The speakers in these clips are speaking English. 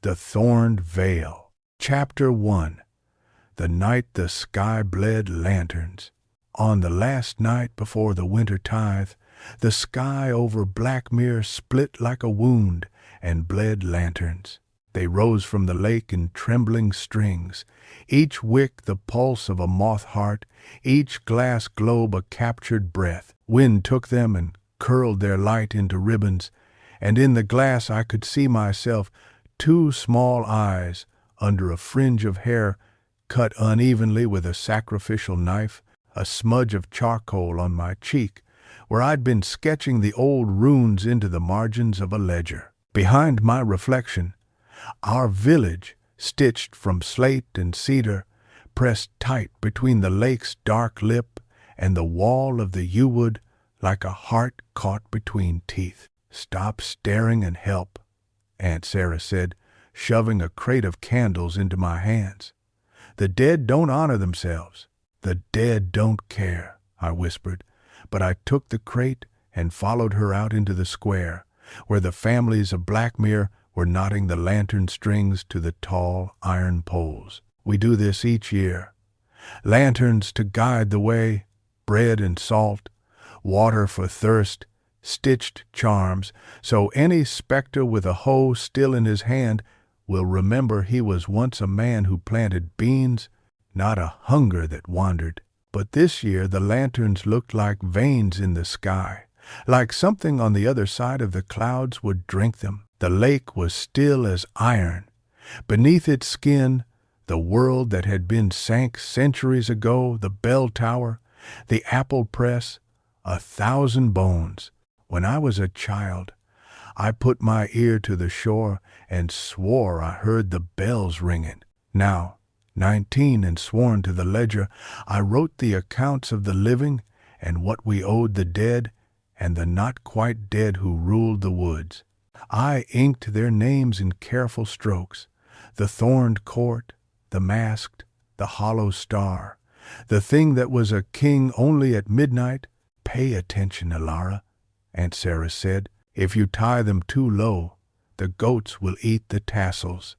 The Thorned Veil. Chapter 1. The night the sky bled lanterns. On the last night before the winter tithe, the sky over Blackmere split like a wound and bled lanterns. They rose from the lake in trembling strings, each wick the pulse of a moth heart, each glass globe a captured breath. Wind took them and curled their light into ribbons, and in the glass I could see myself, two small eyes under a fringe of hair cut unevenly with a sacrificial knife, a smudge of charcoal on my cheek, where I'd been sketching the old runes into the margins of a ledger. Behind my reflection, our village, stitched from slate and cedar, pressed tight between the lake's dark lip and the wall of the yew-wood like a heart caught between teeth. "Stop staring and help," Aunt Sarah said, shoving a crate of candles into my hands. "The dead don't honor themselves. The dead don't care," I whispered, but I took the crate and followed her out into the square, where the families of Blackmere were knotting the lantern strings to the tall iron poles. We do this each year. Lanterns to guide the way, bread and salt, water for thirst, stitched charms, so any specter with a hoe still in his hand will remember he was once a man who planted beans, not a hunger that wandered. But this year the lanterns looked like veins in the sky, like something on the other side of the clouds would drink them. The lake was still as iron. Beneath its skin, the world that had been sank centuries ago, the bell tower, the apple press, 1,000 bones. When I was a child, I put my ear to the shore and swore I heard the bells ringing. Now, 19 and sworn to the ledger, I wrote the accounts of the living and what we owed the dead and the not quite dead who ruled the woods. I inked their names in careful strokes, the thorned court, the masked, the hollow star, the thing that was a king only at midnight. "Pay attention, Elara," Aunt Sarah said. "If you tie them too low, the goats will eat the tassels.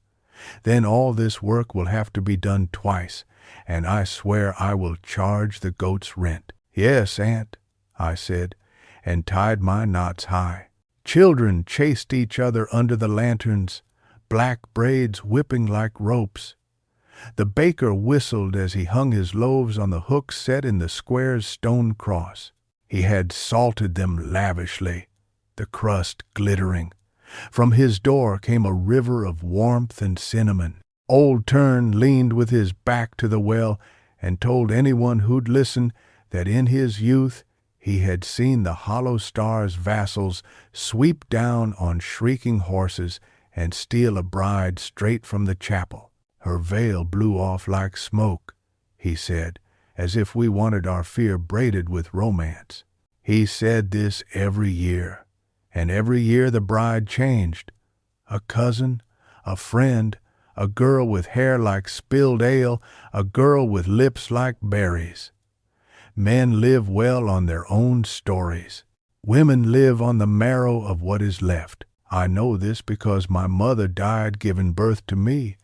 Then all this work will have to be done twice, and I swear I will charge the goats' rent." "Yes, Aunt," I said, and tied my knots high. Children chased each other under the lanterns, black braids whipping like ropes. The baker whistled as he hung his loaves on the hook set in the square's stone cross. He had salted them lavishly, the crust glittering. From his door came a river of warmth and cinnamon. Old Tern leaned with his back to the well and told anyone who'd listen that in his youth he had seen the hollow star's vassals sweep down on shrieking horses and steal a bride straight from the chapel. "Her veil blew off like smoke," he said, as if we wanted our fear braided with romance. He said this every year, and every year the bride changed. A cousin, a friend, a girl with hair like spilled ale, a girl with lips like berries. Men live well on their own stories. Women live on the marrow of what is left. I know this because my mother died giving birth to me,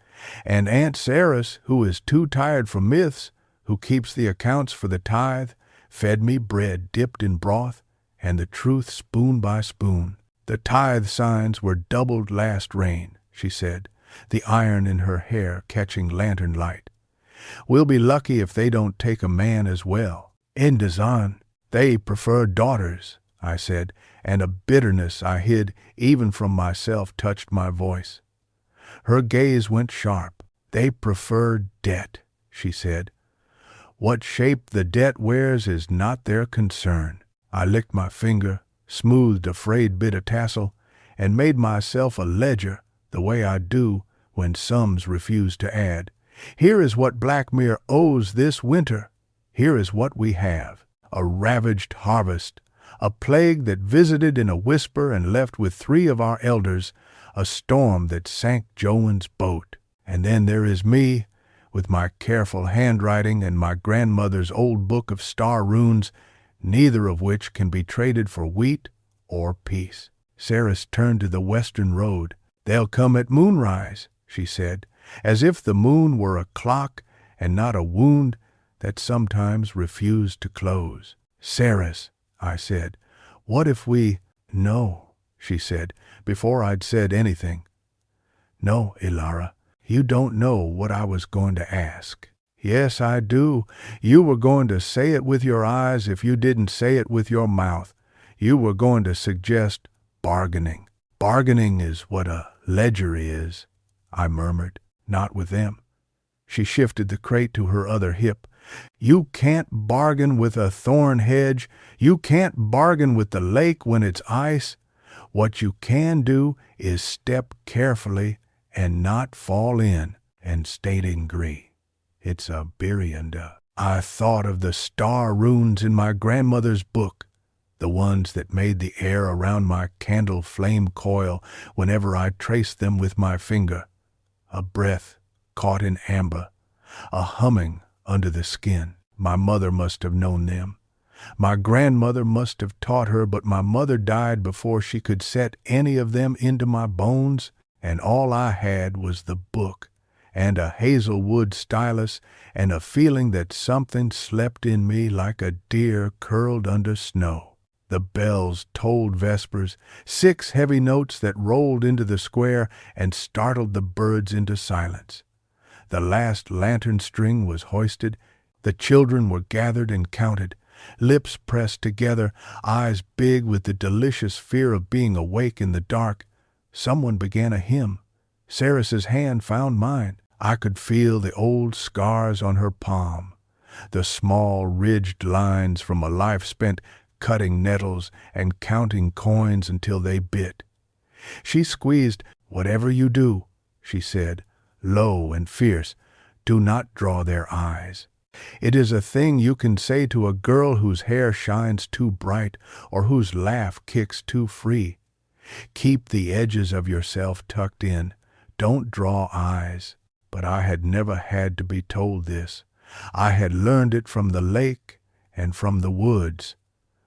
and Aunt Sarah, who is too tired for myths, who keeps the accounts for the tithe, fed me bread dipped in broth and the truth spoon by spoon. "The tithe signs were doubled last rain," she said, the iron in her hair catching lantern light. "We'll be lucky if they don't take a man as well." "In Dazan, they prefer daughters," I said, and a bitterness I hid even from myself touched my voice. Her gaze went sharp. "They prefer debt," she said. "What shape the debt wears is not their concern." I licked my finger, smoothed a frayed bit of tassel, and made myself a ledger the way I do when sums refuse to add. "Here is what Blackmere owes this winter. Here is what we have: a ravaged harvest, a plague that visited in a whisper and left with 3 of our elders, a storm that sank Joan's boat. And then there is me, with my careful handwriting and my grandmother's old book of star runes, neither of which can be traded for wheat or peace." Sarah turned to the western road. They'll come at moonrise, she said, as if the moon were a clock and not a wound that sometimes refused to close. Ceres, I said, what if we— No, she said, before I'd said anything. No, Elara, you don't know what I was going to ask. Yes, I do. You were going to say it with your eyes if you didn't say it with your mouth. You were going to suggest bargaining. Bargaining is what a ledger is, I murmured. Not with them. She shifted the crate to her other hip. You can't bargain with a thorn hedge. You can't bargain with the lake when it's ice. What you can do is step carefully and not fall in and state agree. It's a Birianda. I thought of the star runes in my grandmother's book, the ones that made the air around my candle flame coil whenever I traced them with my finger. A breath caught in amber, a humming under the skin. My mother must have known them. My grandmother must have taught her, but my mother died before she could set any of them into my bones, and all I had was the book and a hazelwood stylus and a feeling that something slept in me like a deer curled under snow. The bells tolled vespers, 6 heavy notes that rolled into the square and startled the birds into silence. The last lantern string was hoisted. The children were gathered and counted, lips pressed together, eyes big with the delicious fear of being awake in the dark. Someone began a hymn. Ceres's hand found mine. I could feel the old scars on her palm, the small ridged lines from a life spent cutting nettles and counting coins until they bit. She squeezed. Whatever you do, she said, low and fierce, do not draw their eyes. It is a thing you can say to a girl whose hair shines too bright or whose laugh kicks too free. Keep the edges of yourself tucked in. Don't draw eyes. But I had never had to be told this. I had learned it from the lake and from the woods.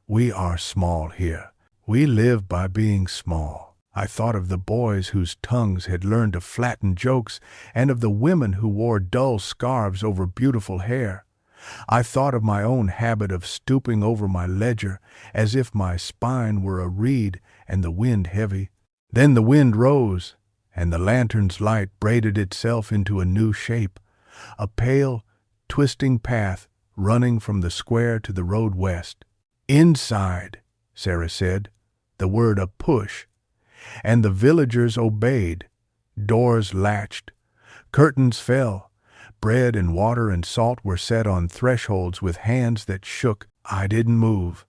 We are small here. We live by being small. I thought of the boys whose tongues had learned to flatten jokes and of the women who wore dull scarves over beautiful hair. I thought of my own habit of stooping over my ledger as if my spine were a reed and the wind heavy. Then the wind rose, and the lantern's light braided itself into a new shape, a pale, twisting path running from the square to the road west. Inside, Sarah said, the word a push, and the villagers obeyed. Doors latched, curtains fell, bread and water and salt were set on thresholds with hands that shook. I didn't move,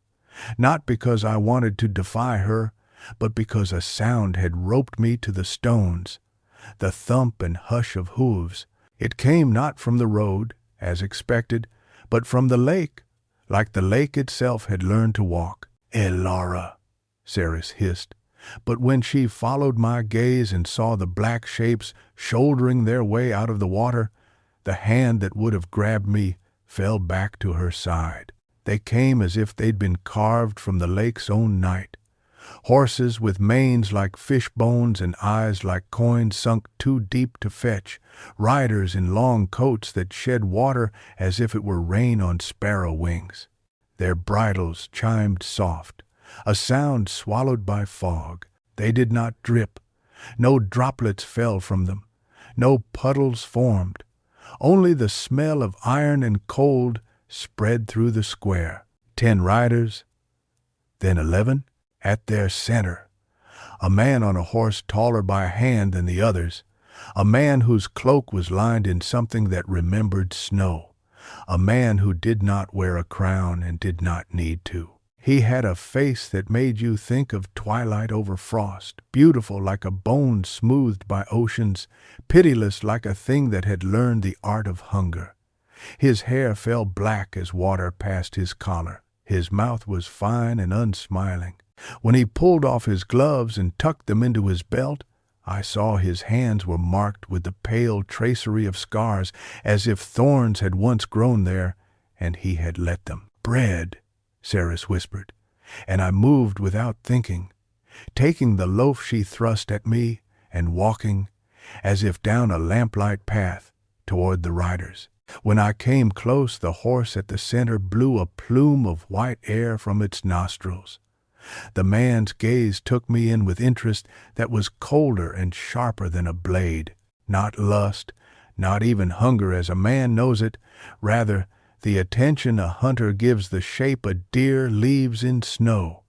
not because I wanted to defy her, but because a sound had roped me to the stones, the thump and hush of hooves. It came not from the road, as expected, but from the lake, like the lake itself had learned to walk. Elara, Ceres hissed, but when she followed my gaze and saw the black shapes shouldering their way out of the water, the hand that would have grabbed me fell back to her side. They came as if they'd been carved from the lake's own night. Horses with manes like fish bones and eyes like coins sunk too deep to fetch, riders in long coats that shed water as if it were rain on sparrow wings. Their bridles chimed soft, a sound swallowed by fog. They did not drip. No droplets fell from them. No puddles formed. Only the smell of iron and cold spread through the square. 10 riders, then 11. At their center, a man on a horse taller by a hand than the others, a man whose cloak was lined in something that remembered snow, a man who did not wear a crown and did not need to. He had a face that made you think of twilight over frost, beautiful like a bone smoothed by oceans, pitiless like a thing that had learned the art of hunger. His hair fell black as water past his collar. His mouth was fine and unsmiling. When he pulled off his gloves and tucked them into his belt, I saw his hands were marked with the pale tracery of scars, as if thorns had once grown there, and he had let them. Bread, Ceres whispered, and I moved without thinking, taking the loaf she thrust at me and walking, as if down a lamplight path, toward the riders. When I came close, the horse at the center blew a plume of white air from its nostrils. The man's gaze took me in with interest that was colder and sharper than a blade. Not lust, not even hunger as a man knows it, rather the attention a hunter gives the shape a deer leaves in snow.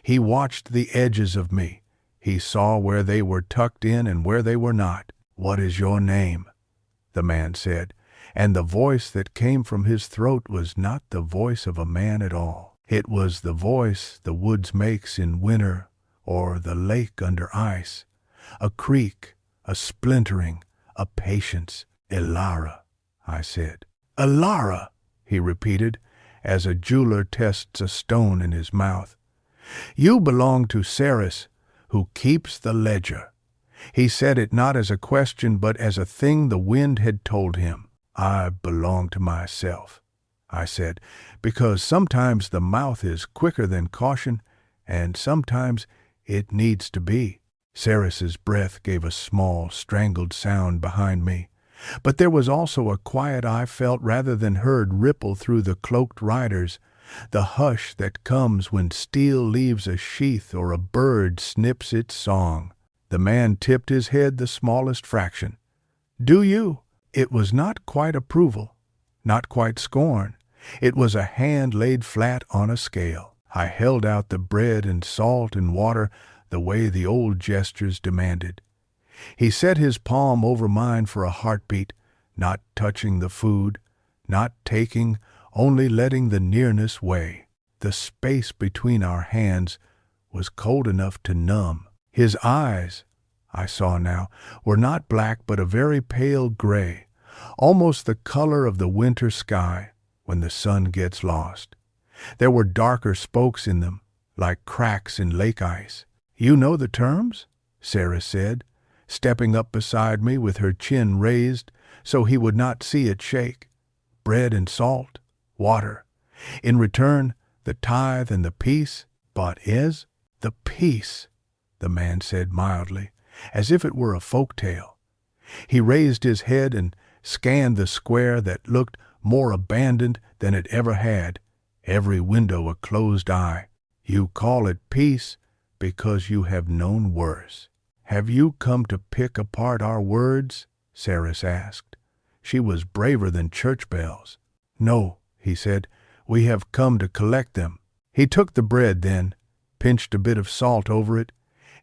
He watched the edges of me. He saw where they were tucked in and where they were not. "What is your name?" the man said, and the voice that came from his throat was not the voice of a man at all. It was the voice the woods makes in winter, or the lake under ice, a creak, a splintering, a patience. "Elara," I said. "Elara," he repeated, as a jeweler tests a stone in his mouth. "You belong to Ceres, who keeps the ledger." He said it not as a question, but as a thing the wind had told him. "I belong to myself," I said, "because sometimes the mouth is quicker than caution, and sometimes it needs to be." Ceres's breath gave a small, strangled sound behind me, but there was also a quiet I felt rather than heard ripple through the cloaked riders, the hush that comes when steel leaves a sheath or a bird snips its song. The man tipped his head the smallest fraction. "Do you?" It was not quite approval, not quite scorn. It was a hand laid flat on a scale. I held out the bread and salt and water the way the old gestures demanded. He set his palm over mine for a heartbeat, not touching the food, not taking, only letting the nearness weigh. The space between our hands was cold enough to numb. His eyes, I saw now, were not black but a very pale gray, almost the color of the winter sky when the sun gets lost. There were darker spokes in them, like cracks in lake ice. "You know the terms?" Ceres said, stepping up beside me with her chin raised so he would not see it shake. "Bread and salt, water. In return, the tithe and the peace." "But is the peace," the man said mildly, as if it were a folk tale. He raised his head and scanned the square that looked more abandoned than it ever had, every window a closed eye. "You call it peace because you have known worse." "Have you come to pick apart our words?" Ceres asked. She was braver than church bells. "No," he said, "we have come to collect them." He took the bread then, pinched a bit of salt over it,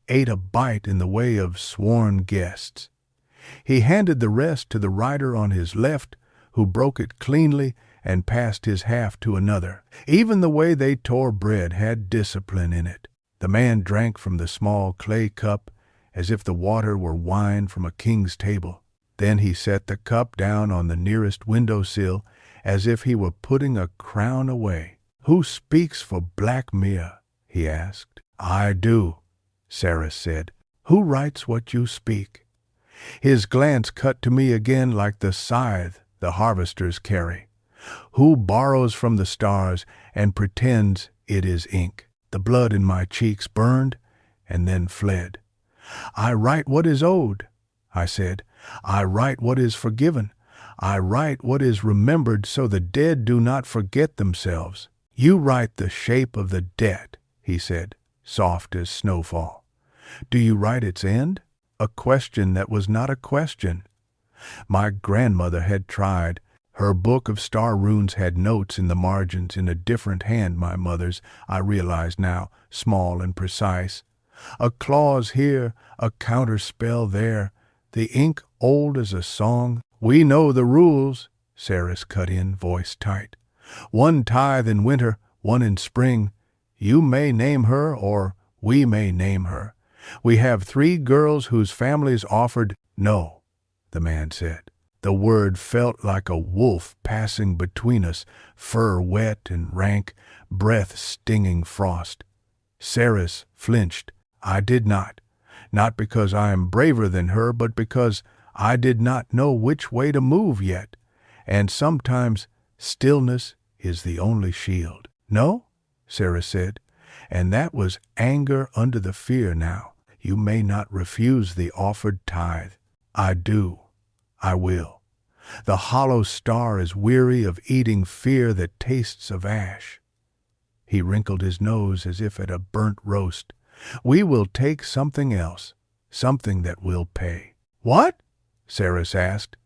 ate a bite in the way of sworn guests. He handed the rest to the rider on his left, who broke it cleanly and passed his half to another. Even the way they tore bread had discipline in it. The man drank from the small clay cup as if the water were wine from a king's table. Then he set the cup down on the nearest window-sill as if he were putting a crown away. "Who speaks for Blackmere?" he asked. "I do," Ceres said. "Who writes what you speak?" His glance cut to me again like the scythe the harvesters carry. "Who borrows from the stars and pretends it is ink?" The blood in my cheeks burned and then fled. "I write what is owed," I said. "I write what is forgiven. I write what is remembered so the dead do not forget themselves." "You write the shape of the debt," he said, soft as snowfall. "Do you write its end?" A question that was not a question. My grandmother had tried. Her book of star runes had notes in the margins in a different hand my mother's, I realized now, small and precise. A clause here, a counterspell there, the ink old as a song. "We know the rules," Ceres cut in, voice tight. "One tithe in winter, one in spring. You may name her, or we may name her. We have 3 girls whose families offered—" "No," the man said. The word felt like a wolf passing between us, fur wet and rank, breath stinging frost. Ceres flinched. I did not. Not because I am braver than her, but because I did not know which way to move yet. And sometimes stillness is the only shield. "No?" Ceres said, and that was anger under the fear now. You may not refuse the offered tithe. I do. I will. The hollow star is weary of eating fear that tastes of ash. He wrinkled his nose as if at a burnt roast. We will take something else, something that will pay. What? Ceres asked,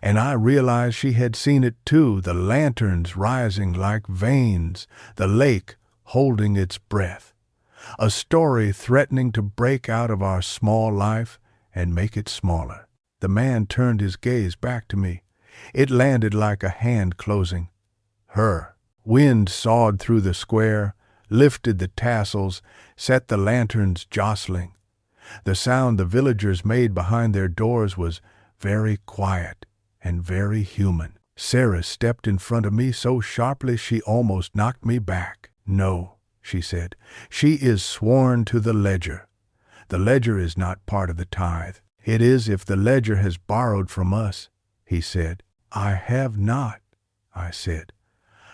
and I realized she had seen it too, the lanterns rising like veins, the lake holding its breath. A story threatening to break out of our small life and make it smaller. The man turned his gaze back to me. It landed like a hand closing. Her. Wind sawed through the square, lifted the tassels, set the lanterns jostling. The sound the villagers made behind their doors was very quiet and very human. Ceres stepped in front of me so sharply she almost knocked me back. No, she said, she is sworn to the ledger. The ledger is not part of the tithe. It is if the ledger has borrowed from us, he said. I have not, I said.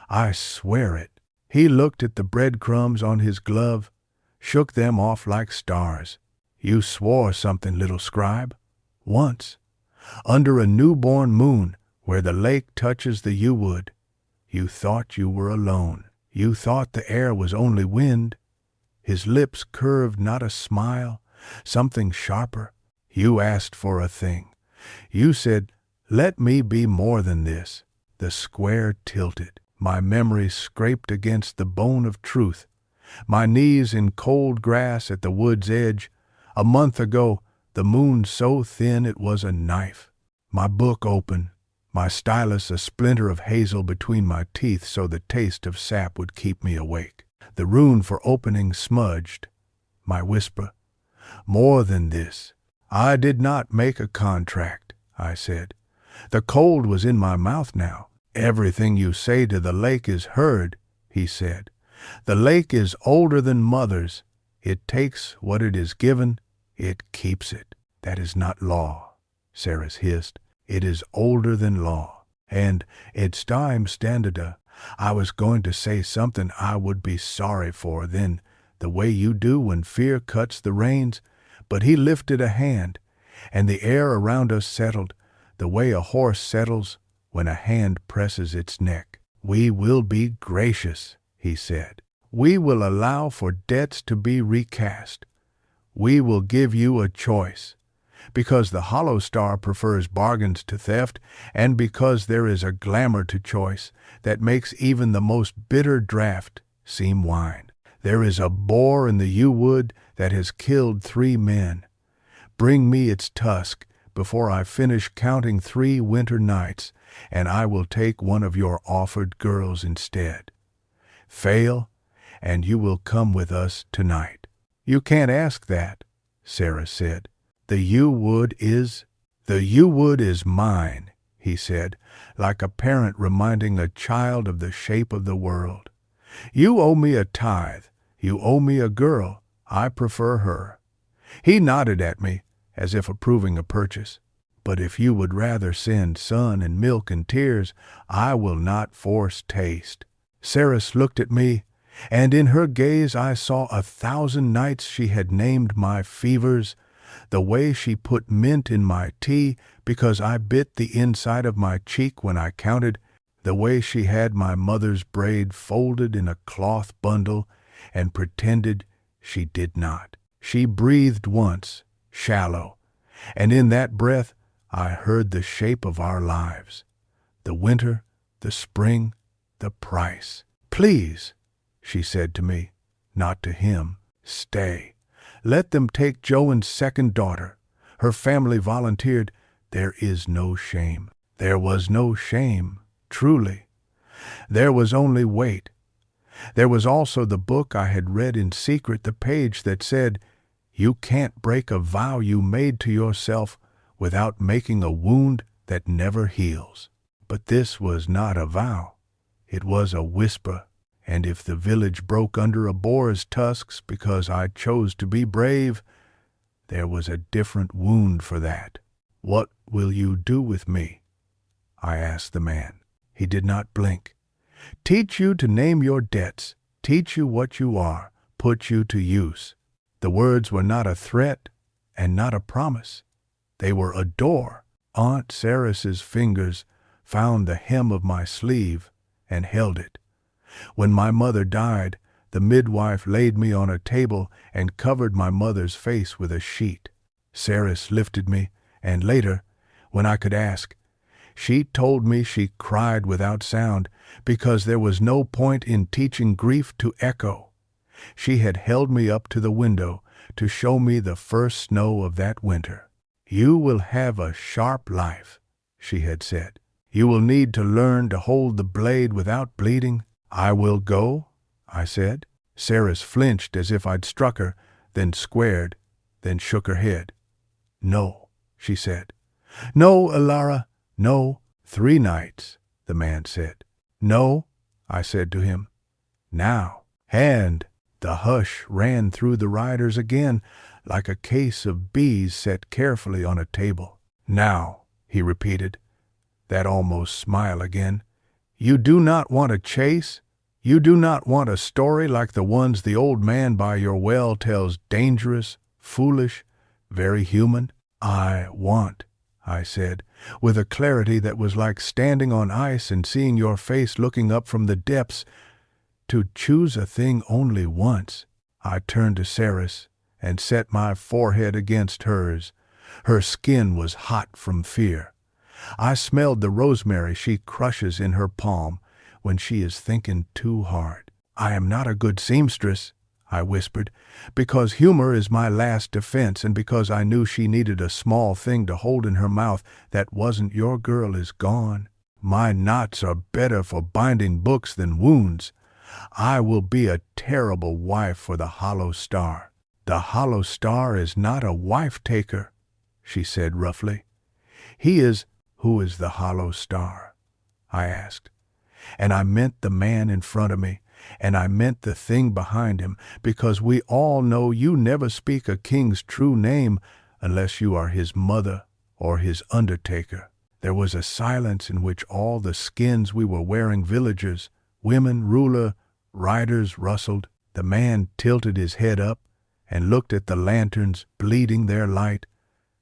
I swear it. He looked at the breadcrumbs on his glove, shook them off like stars. You swore something, little scribe. Once. Under a newborn moon, where the lake touches the yew-wood. You thought you were alone. You thought the air was only wind. His lips curved not a smile, something sharper. You asked for a thing. You said, let me be more than this. The square tilted. My memory scraped against the bone of truth. My knees in cold grass at the wood's edge. A month ago, the moon so thin it was a knife. My book open, my stylus a splinter of hazel between my teeth so the taste of sap would keep me awake. The rune for opening smudged. My whisper, more than this. I did not make a contract, I said. The cold was in my mouth now. Everything you say to the lake is heard, he said. The lake is older than mothers. It takes what it is given, it keeps it. That is not law, Ceres hissed. It is older than law. And it's time, Standada. I was going to say something I would be sorry for then, the way you do when fear cuts the reins, but he lifted a hand, and the air around us settled, the way a horse settles when a hand presses its neck. We will be gracious, he said. We will allow for debts to be recast. We will give you a choice, because the hollow star prefers bargains to theft, and because there is a glamour to choice that makes even the most bitter draught seem wine. There is a boar in the yew-wood that has killed 3 men. Bring me its tusk before I finish counting 3 winter nights, and I will take one of your offered girls instead. Fail, and you will come with us tonight. You can't ask that, Ceres said. The yew-wood is mine, he said, like a parent reminding a child of the shape of the world. You owe me a tithe. You owe me a girl. I prefer her. He nodded at me, as if approving a purchase. But if you would rather send sun and milk and tears, I will not force taste. Ceres looked at me, and in her gaze I saw 1,000 nights she had named my fevers, the way she put mint in my tea because I bit the inside of my cheek when I counted, the way she had my mother's braid folded in a cloth bundle and pretended she did not. She breathed once, shallow, and in that breath I heard the shape of our lives, the winter, the spring, the price. Please, she said to me, not to him, stay. Let them take Joan's second daughter. Her family volunteered. There is no shame. There was no shame, truly. There was only weight. There was also the book I had read in secret, the page that said, you can't break a vow you made to yourself without making a wound that never heals. But this was not a vow. It was a whisper. And if the village broke under a boar's tusks because I chose to be brave, there was a different wound for that. What will you do with me? I asked the man. He did not blink. Teach you to name your debts, teach you what you are, put you to use. The words were not a threat and not a promise. They were a door. Aunt Sarah's fingers found the hem of my sleeve and held it. When my mother died, the midwife laid me on a table and covered my mother's face with a sheet. Sarah lifted me, and later, when I could ask, she told me she cried without sound because there was no point in teaching grief to echo. She had held me up to the window to show me the first snow of that winter. "You will have a sharp life," she had said. "You will need to learn to hold the blade without bleeding." "I will go," I said. Sarah flinched as if I'd struck her, then squared, then shook her head. "No," she said. "No, Elara, no." "3 nights," the man said. "No," I said to him. "Now." And the hush ran through the riders again, like a case of bees set carefully on a table. "Now," he repeated, that almost smile again. "You do not want a chase? You do not want a story like the ones the old man by your well tells, dangerous, foolish, very human?" "I want," I said, with a clarity that was like standing on ice and seeing your face looking up from the depths, "to choose a thing only once." I turned to Sarah and set my forehead against hers. Her skin was hot from fear. I smelled the rosemary she crushes in her palm when she is thinking too hard. "I am not a good seamstress," I whispered, "because humor is my last defense and because I knew she needed a small thing to hold in her mouth that wasn't your girl is gone. My knots are better for binding books than wounds. I will be a terrible wife for the hollow star." "The hollow star is not a wife-taker," she said roughly. "He is—" "Who is the hollow star?" I asked. And I meant the man in front of me, and I meant the thing behind him, because we all know you never speak a king's true name unless you are his mother or his undertaker. There was a silence in which all the skins we were wearing, villagers, women, ruler, riders, rustled. The man tilted his head up and looked at the lanterns bleeding their light,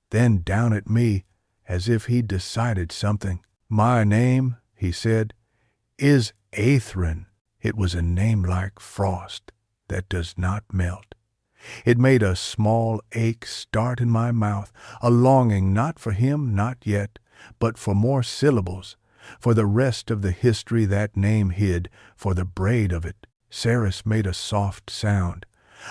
then down at me as if he'd decided something. "My name," he said, "is Aethren." It was a name like frost that does not melt. It made a small ache start in my mouth, a longing not for him, not yet, but for more syllables, for the rest of the history that name hid, for the braid of it. Sarah made a soft sound.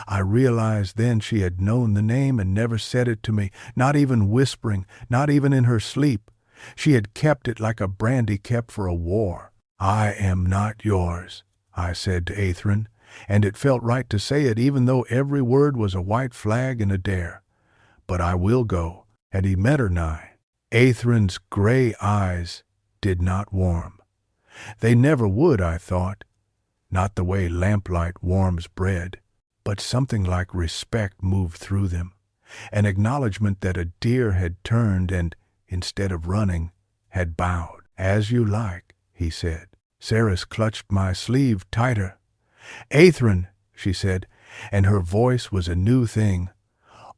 I realized then she had known the name and never said it to me, not even whispering, not even in her sleep. She had kept it like a brandy kept for a war. "I am not yours," I said to Aethren, and it felt right to say it even though every word was a white flag and a dare. "But I will go," and he met her nigh. Aethren's gray eyes did not warm. They never would, I thought, not the way lamplight warms bread, but something like respect moved through them, an acknowledgment that a deer had turned and, instead of running, had bowed. "As you like," he said. Sarah clutched my sleeve tighter. "Aethren," she said, and her voice was a new thing.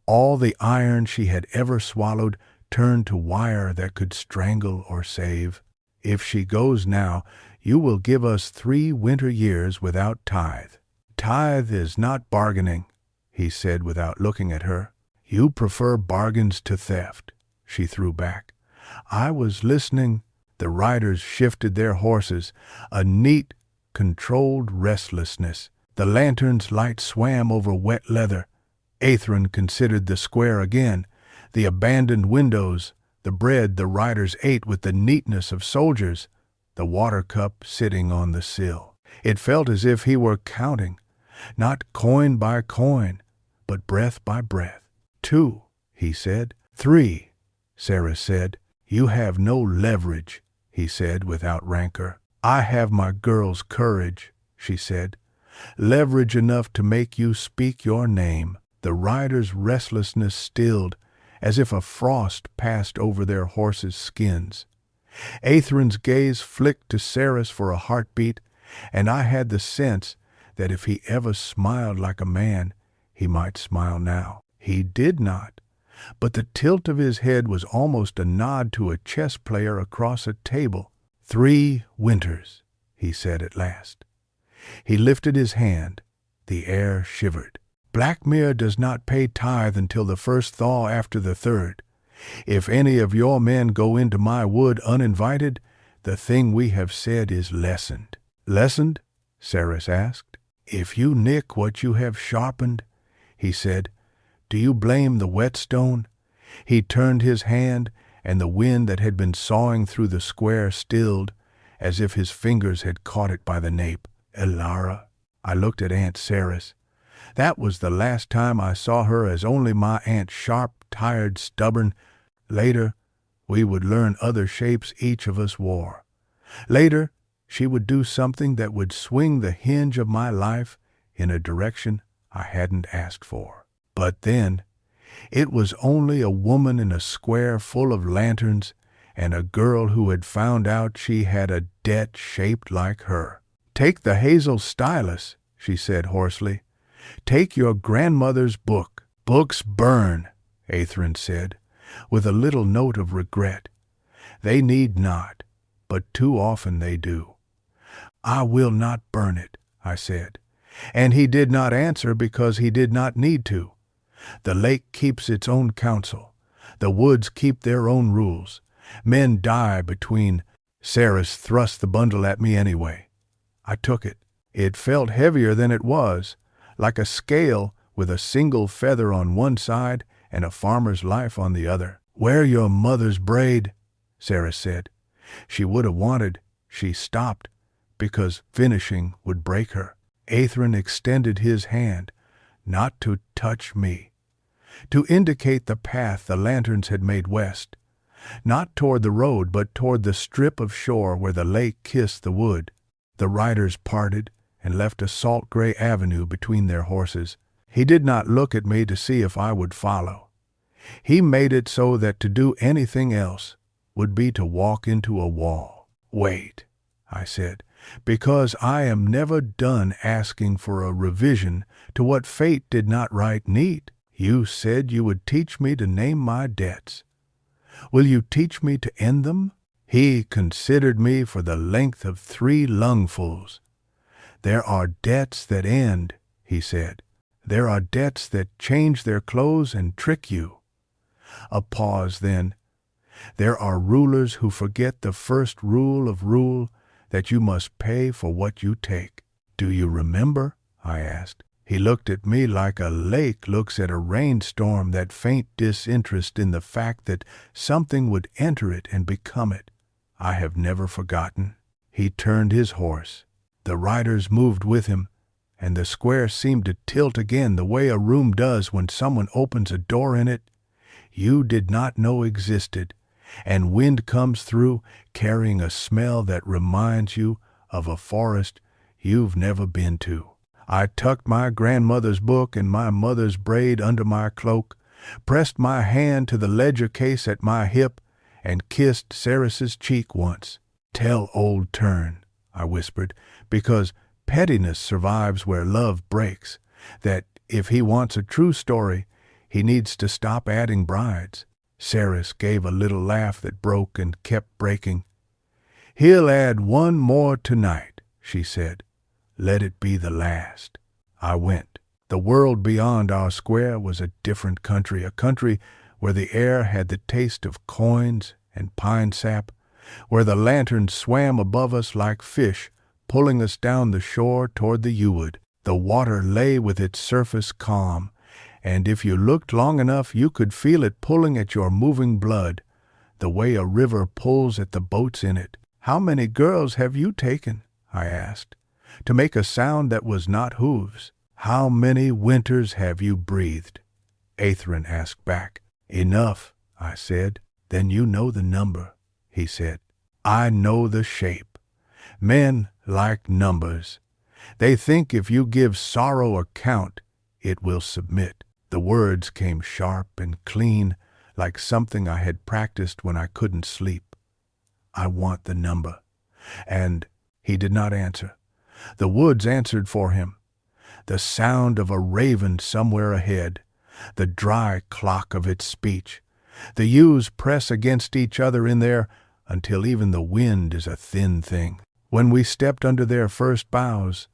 All the iron she had ever swallowed turned to wire that could strangle or save. "If she goes now, you will give us 3 winter years without tithe." "Tithe is not bargaining," he said without looking at her. "You prefer bargains to theft," she threw back. I was listening. The riders shifted their horses, a neat, controlled restlessness. The lantern's light swam over wet leather. Aethren considered the square again, the abandoned windows, the bread the riders ate with the neatness of soldiers, the water cup sitting on the sill. It felt as if he were counting, not coin by coin, but breath by breath. 2, he said. 3, Sarah said. "You have no leverage," he said without rancor. "I have my girl's courage," she said. "Leverage enough to make you speak your name." The riders' restlessness stilled, as if a frost passed over their horses' skins. Aethren's gaze flicked to Sarah's for a heartbeat, and I had the sense that if he ever smiled like a man, He might smile now. He did not, but the tilt of his head was almost a nod to a chess player across a table. 3 winters, he said at last. He lifted his hand. The air shivered. Blackmere does not pay tithe until the first thaw after the third. If any of your men go into my wood uninvited, the thing we have said is lessened. Lessened? Ceres asked. If you nick what you have sharpened, he said, do you blame the whetstone? He turned his hand, and the wind that had been sawing through the square stilled, as if his fingers had caught it by the nape. Elara. I looked at Aunt Ceres. That was the last time I saw her as only my aunt, sharp, tired, stubborn. Later, we would learn other shapes each of us wore. Later, she would do something that would swing the hinge of my life in a direction I hadn't asked for. But then, it was only a woman in a square full of lanterns and a girl who had found out she had a debt shaped like her. Take the hazel stylus, she said hoarsely. Take your grandmother's book. Books burn, Aethren said, with a little note of regret. They need not, but too often they do. I will not burn it, I said, and he did not answer because he did not need to. The lake keeps its own counsel. The woods keep their own rules. Men die between. Ceres thrust the bundle at me anyway. I took it. It felt heavier than it was, like a scale with a single feather on one side and a farmer's life on the other. Wear your mother's braid, Ceres said. She would have wanted. She stopped, because finishing would break her. Aethren extended his hand, not to touch me, to indicate the path the lanterns had made west, not toward the road, but toward the strip of shore where the lake kissed the wood. The riders parted and left a salt-gray avenue between their horses. He did not look at me to see if I would follow. He made it so that to do anything else would be to walk into a wall. Wait, I said, because I am never done asking for a revision to what fate did not write neat. You said you would teach me to name my debts. Will you teach me to end them? He considered me for the length of 3 lungfuls. There are debts that end, he said. There are debts that change their clothes and trick you. A pause then. There are rulers who forget the first rule of rule, that you must pay for what you take. Do you remember? I asked. He looked at me like a lake looks at a rainstorm, that faint disinterest in the fact that something would enter it and become it. I have never forgotten. He turned his horse. The riders moved with him, and the square seemed to tilt again the way a room does when someone opens a door in it you did not know existed, and wind comes through carrying a smell that reminds you of a forest you've never been to. I tucked my grandmother's book and my mother's braid under my cloak, pressed my hand to the ledger case at my hip, and kissed Ceres's cheek once. Tell old Turn, I whispered, because pettiness survives where love breaks, that if he wants a true story, he needs to stop adding brides. Ceres gave a little laugh that broke and kept breaking. He'll add one more tonight, she said. Let it be the last. I went. The world beyond our square was a different country, a country where the air had the taste of coins and pine sap, where the lanterns swam above us like fish, pulling us down the shore toward the Uwood. The water lay with its surface calm, and if you looked long enough you could feel it pulling at your moving blood, the way a river pulls at the boats in it. How many girls have you taken? I asked, to make a sound that was not hooves. How many winters have you breathed? Aethren asked back. Enough, I said. Then you know the number, he said. I know the shape. Men like numbers. They think if you give sorrow a count, it will submit. The words came sharp and clean, like something I had practiced when I couldn't sleep. I want the number. And he did not answer. The woods answered for him. the sound of a raven somewhere ahead, the dry clock of its speech. The yews press against each other in there until even the wind is a thin thing. When we stepped under their first boughs,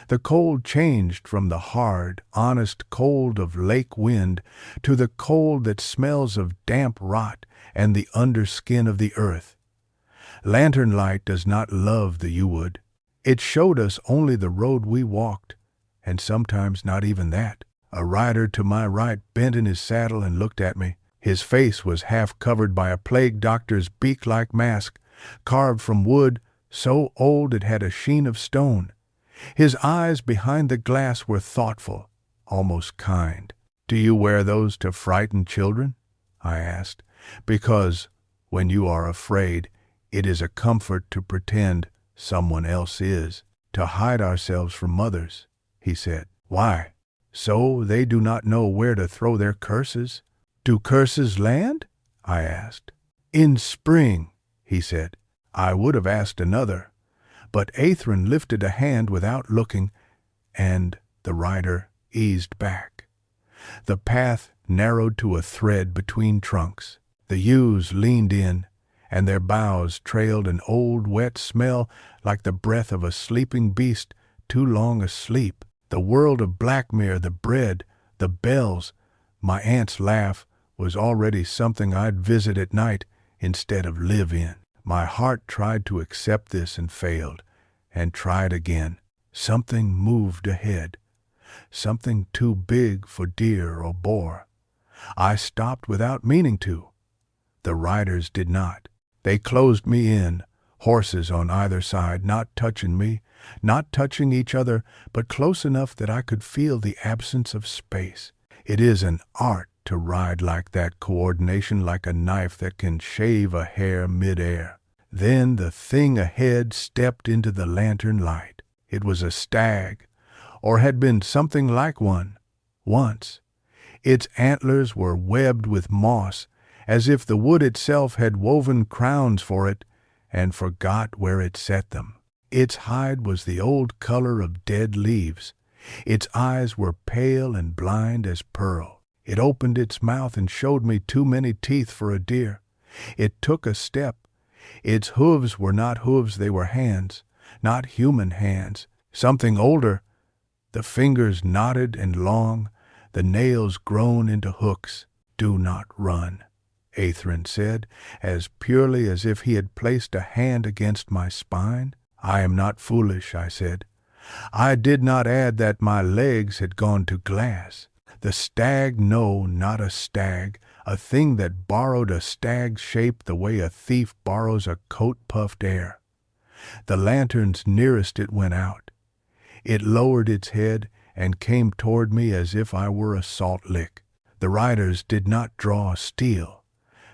the cold changed from the hard, honest cold of lake wind to the cold that smells of damp rot and the underskin of the earth. Lantern light does not love the yew-wood. It showed us only the road we walked, and sometimes not even that. A rider to my right bent in his saddle and looked at me. His face was half covered by a plague doctor's beak-like mask, carved from wood so old it had a sheen of stone. His eyes behind the glass were thoughtful, almost kind. "Do you wear those to frighten children?" I asked. "Because when you are afraid, it is a comfort to pretend someone else is, to hide ourselves from mothers," he said. "Why? So they do not know where to throw their curses?" "Do curses land?" I asked. "In spring," he said. I would have asked another, but Aethren lifted a hand without looking, and the rider eased back. The path narrowed to a thread between trunks. The yews leaned in, and their boughs trailed an old wet smell like the breath of a sleeping beast too long asleep. The world of Blackmere, the bread, the bells, my aunt's laugh was already something I'd visit at night instead of live in. My heart tried to accept this and failed, and tried again. Something moved ahead, something too big for deer or boar. I stopped without meaning to. The riders did not. They closed me in, horses on either side, not touching me, not touching each other, but close enough that I could feel the absence of space. It is an art to ride like that, coordination like a knife that can shave a hair mid-air. Then the thing ahead stepped into the lantern light. It was a stag, or had been something like one, once. Its antlers were webbed with moss, as if the wood itself had woven crowns for it and forgot where it set them. Its hide was the old color of dead leaves. Its eyes were pale and blind as pearl. It opened its mouth and showed me too many teeth for a deer. It took a step. Its hooves were not hooves, they were hands, not human hands, something older. The fingers knotted and long, the nails grown into hooks. "Do not run," Aethren said, as purely as if he had placed a hand against my spine. "I am not foolish," I said. I did not add that my legs had gone to glass. The stag, no, not a stag, a thing that borrowed a stag's shape the way a thief borrows a coat-puffed air. The lanterns nearest it went out. It lowered its head and came toward me as if I were a salt lick. The riders did not draw steel.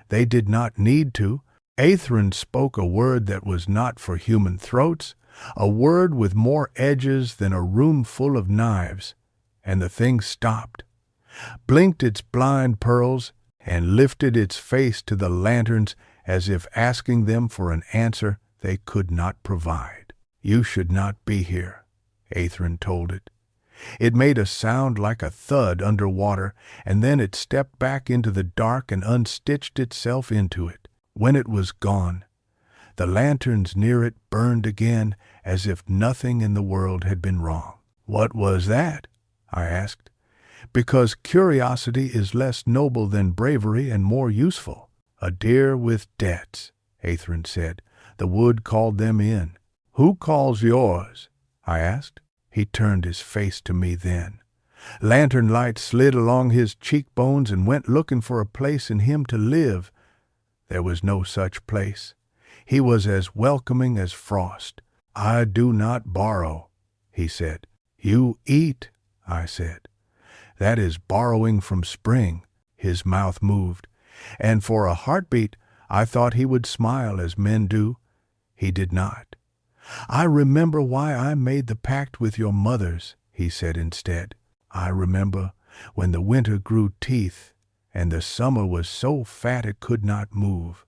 They did not need to. Aethren spoke a word that was not for human throats, a word with more edges than a room full of knives, and the thing stopped, blinked its blind pearls, and lifted its face to the lanterns as if asking them for an answer they could not provide. "You should not be here," Aethren told it. It made a sound like a thud underwater, and then it stepped back into the dark and unstitched itself into it. When it was gone, the lanterns near it burned again as if nothing in the world had been wrong. "What was that?" I asked. "Because curiosity is less noble than bravery and more useful." "A deer with debts," Aethren said. "The wood called them in." "Who calls yours?" I asked. He turned his face to me then. Lantern light slid along his cheekbones and went looking for a place in him to live. There was no such place. He was as welcoming as frost. "I do not borrow," he said. "You eat," I said. "That is borrowing from spring." His mouth moved, and for a heartbeat I thought he would smile as men do. He did not. "I remember why I made the pact with your mothers," he said instead. "I remember when the winter grew teeth, and the summer was so fat it could not move.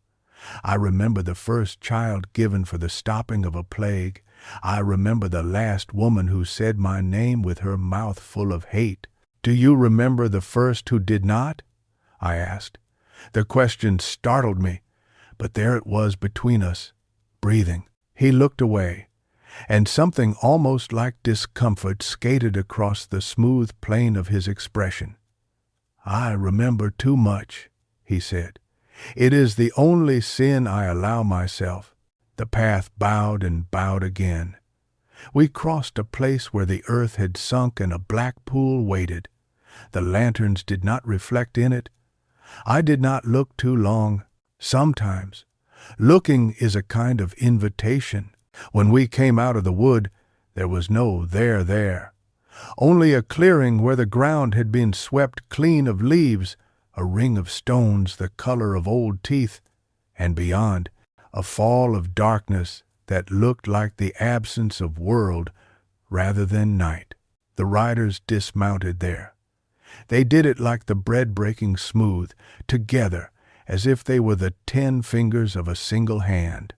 I remember the first child given for the stopping of a plague. I remember the last woman who said my name with her mouth full of hate. Do you remember the first who did not? I asked. The question startled me, but there it was between us, breathing. He looked away, and something almost like discomfort skated across the smooth plane of his expression. I remember too much, he said. It is the only sin I allow myself. The path bowed and bowed again. We crossed a place where the earth had sunk and a black pool waited. The lanterns did not reflect in it. I did not look too long. Sometimes, looking is a kind of invitation. When we came out of the wood, there was no there. Only a clearing where the ground had been swept clean of leaves, a ring of stones the color of old teeth, and beyond, a fall of darkness that looked like the absence of world rather than night. The riders dismounted there. They did it like the bread breaking smooth, together, as if they were the 10 fingers of a single hand.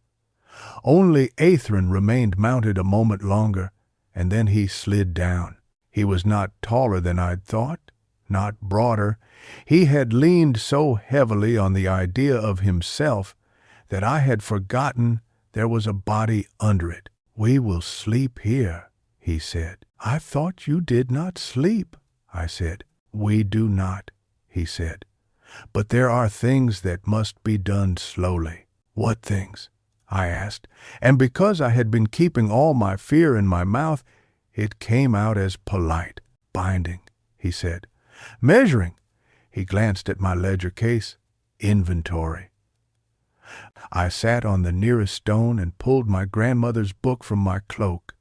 Only Aethren remained mounted a moment longer, and then he slid down. He was not taller than I'd thought, not broader. He had leaned so heavily on the idea of himself that I had forgotten there was a body under it. We will sleep here, he said. I thought you did not sleep, I said. We do not, he said. But there are things that must be done slowly. What things? I asked, and because I had been keeping all my fear in my mouth, it came out as polite. Binding, he said. Measuring. He glanced at my ledger case. Inventory. I sat on the nearest stone and pulled my grandmother's book from my cloak.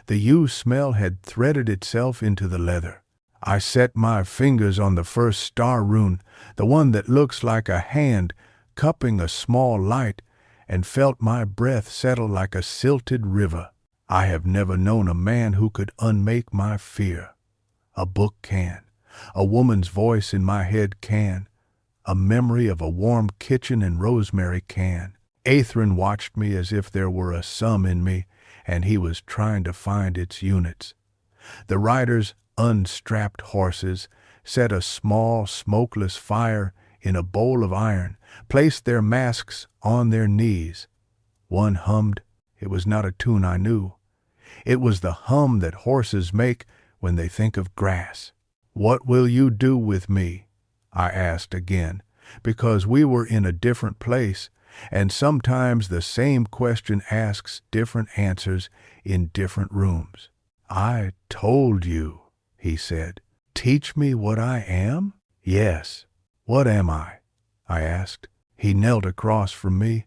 The yew smell had threaded itself into the leather. I set my fingers on the first star rune, the one that looks like a hand cupping a small light, and felt my breath settle like a silted river. I have never known a man who could unmake my fear. A book can. A woman's voice in my head can. A memory of a warm kitchen and rosemary can. Aethren watched me as if there were a sum in me, and he was trying to find its units. The riders unstrapped horses, set a small, smokeless fire in a bowl of iron, placed their masks on their knees. One hummed. It was not a tune I knew. It was the hum that horses make when they think of grass. What will you do with me? I asked again, because we were in a different place, and sometimes the same question asks different answers in different rooms. I told you, he said. Teach me what I am? Yes. What am I? I asked. He knelt across from me.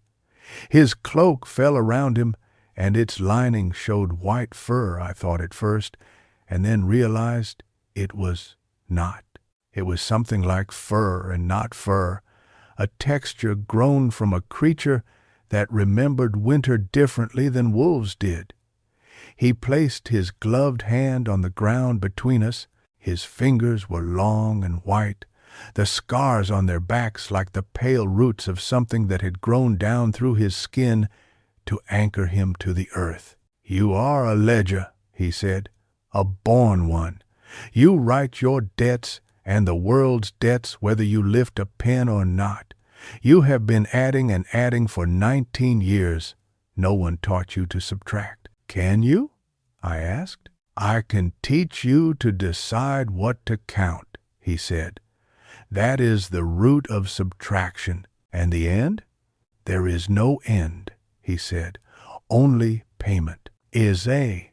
His cloak fell around him, and its lining showed white fur, I thought at first, and then realized it was not. It was something like fur and not fur, a texture grown from a creature that remembered winter differently than wolves did. He placed his gloved hand on the ground between us. His fingers were long and white, the scars on their backs like the pale roots of something that had grown down through his skin to anchor him to the earth. You are a ledger, he said, a born one. You write your debts and the world's debts whether you lift a pen or not. You have been adding and adding for 19 years. No one taught you to subtract. Can you? I asked. I can teach you to decide what to count, he said. That is the root of subtraction. And the end? There is no end, he said. Only payment. Is a.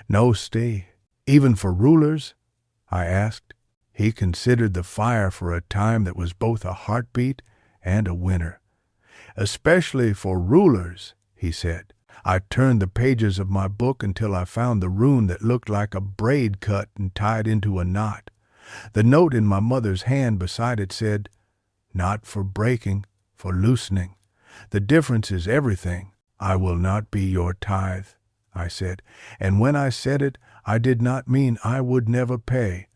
No stay. Even for rulers? I asked. He considered the fire for a time that was both a heartbeat and a winter. Especially for rulers, he said. I turned the pages of my book until I found the rune that looked like a braid cut and tied into a knot. The note in my mother's hand beside it said, not for breaking, for loosening. The difference is everything. I will not be your tithe, I said. And when I said it, I did not mean I would never pay.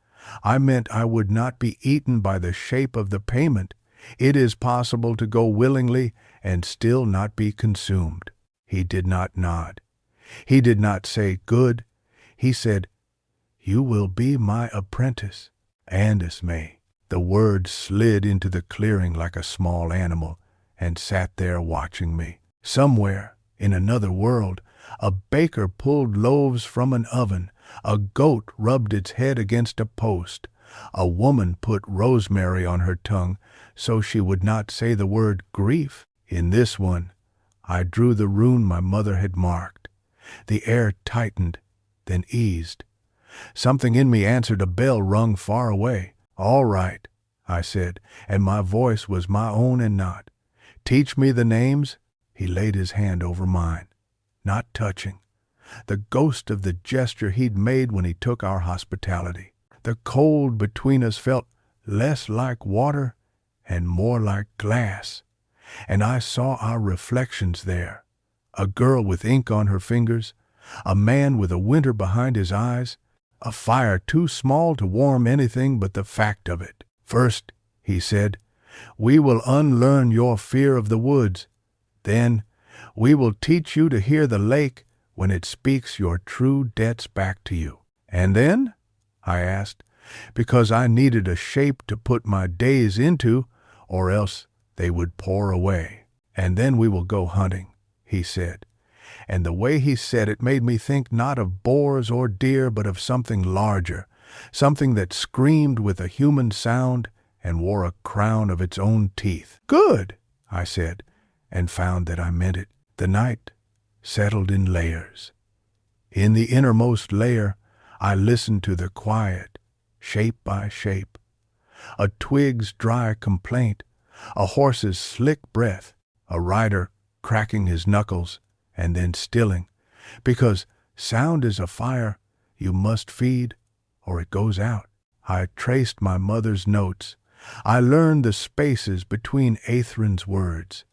I meant I would not be eaten by the shape of the payment. It is possible to go willingly and still not be consumed. He did not nod. He did not say, "Good." He said, "You will be my apprentice." Andis may. The word slid into the clearing like a small animal and sat there watching me. Somewhere, in another world, a baker pulled loaves from an oven. A goat rubbed its head against a post. A woman put rosemary on her tongue so she would not say the word grief. In this one, I drew the rune my mother had marked. The air tightened, then eased. Something in me answered a bell rung far away. "All right," I said, and my voice was my own and not. "Teach me the names." He laid his hand over mine, not touching. The ghost of the gesture he'd made when he took our hospitality. The cold between us felt less like water and more like glass, and I saw our reflections there. A girl with ink on her fingers, a man with a winter behind his eyes, a fire too small to warm anything but the fact of it. "First," he said, "we will unlearn your fear of the woods. Then, we will teach you to hear the lake when it speaks your true debts back to you." "And then?" I asked, because I needed a shape to put my days into, or else they would pour away. "And then we will go hunting," he said. And the way he said it made me think not of boars or deer, but of something larger, something that screamed with a human sound and wore a crown of its own teeth. "Good," I said, and found that I meant it. The night settled in layers. In the innermost layer, I listened to the quiet, shape by shape. A twig's dry complaint, a horse's slick breath, a rider cracking his knuckles and then stilling, because sound is a fire you must feed or it goes out. I traced my mother's notes. I learned the spaces between Aethren's words.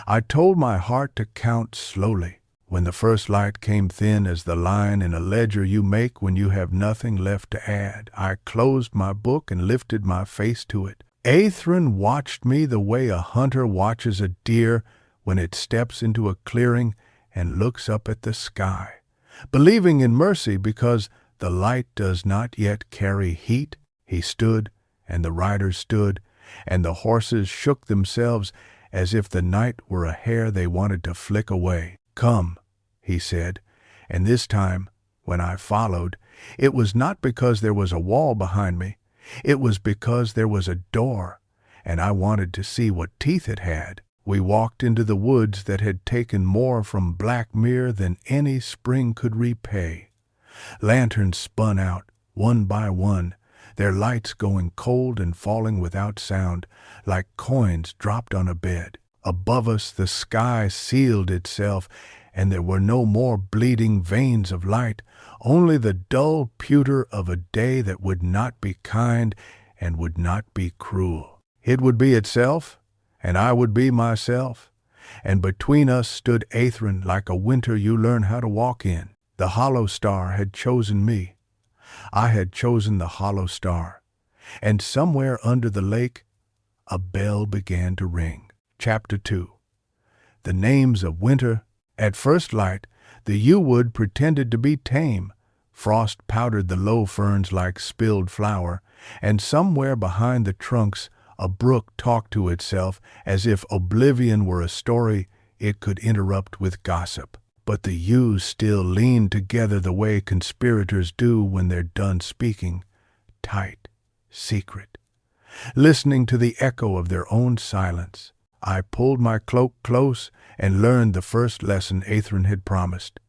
I told my heart to count slowly. When the first light came thin as the line in a ledger you make when you have nothing left to add, I closed my book and lifted my face to it. Aethren watched me the way a hunter watches a deer when it steps into a clearing and looks up at the sky, believing in mercy because the light does not yet carry heat. He stood, and the riders stood, and the horses shook themselves as if the night were a hair they wanted to flick away. "Come," he said, and this time, when I followed, it was not because there was a wall behind me. It was because there was a door, and I wanted to see what teeth it had. We walked into the woods that had taken more from Blackmere than any spring could repay. Lanterns spun out, one by one, their lights going cold and falling without sound, like coins dropped on a bed. Above us the sky sealed itself, and there were no more bleeding veins of light, only the dull pewter of a day that would not be kind and would not be cruel. It would be itself, and I would be myself, and between us stood Aethren like a winter you learn how to walk in. The hollow star had chosen me. I had chosen the hollow star, and somewhere under the lake a bell began to ring. Chapter 2. The names of winter. At first light, the yew-wood pretended to be tame. Frost powdered the low ferns like spilled flour, and somewhere behind the trunks a brook talked to itself as if oblivion were a story it could interrupt with gossip. But the yews still leaned together the way conspirators do when they're done speaking, tight, secret, listening to the echo of their own silence. I pulled my cloak close and learned the first lesson Aethren had promised,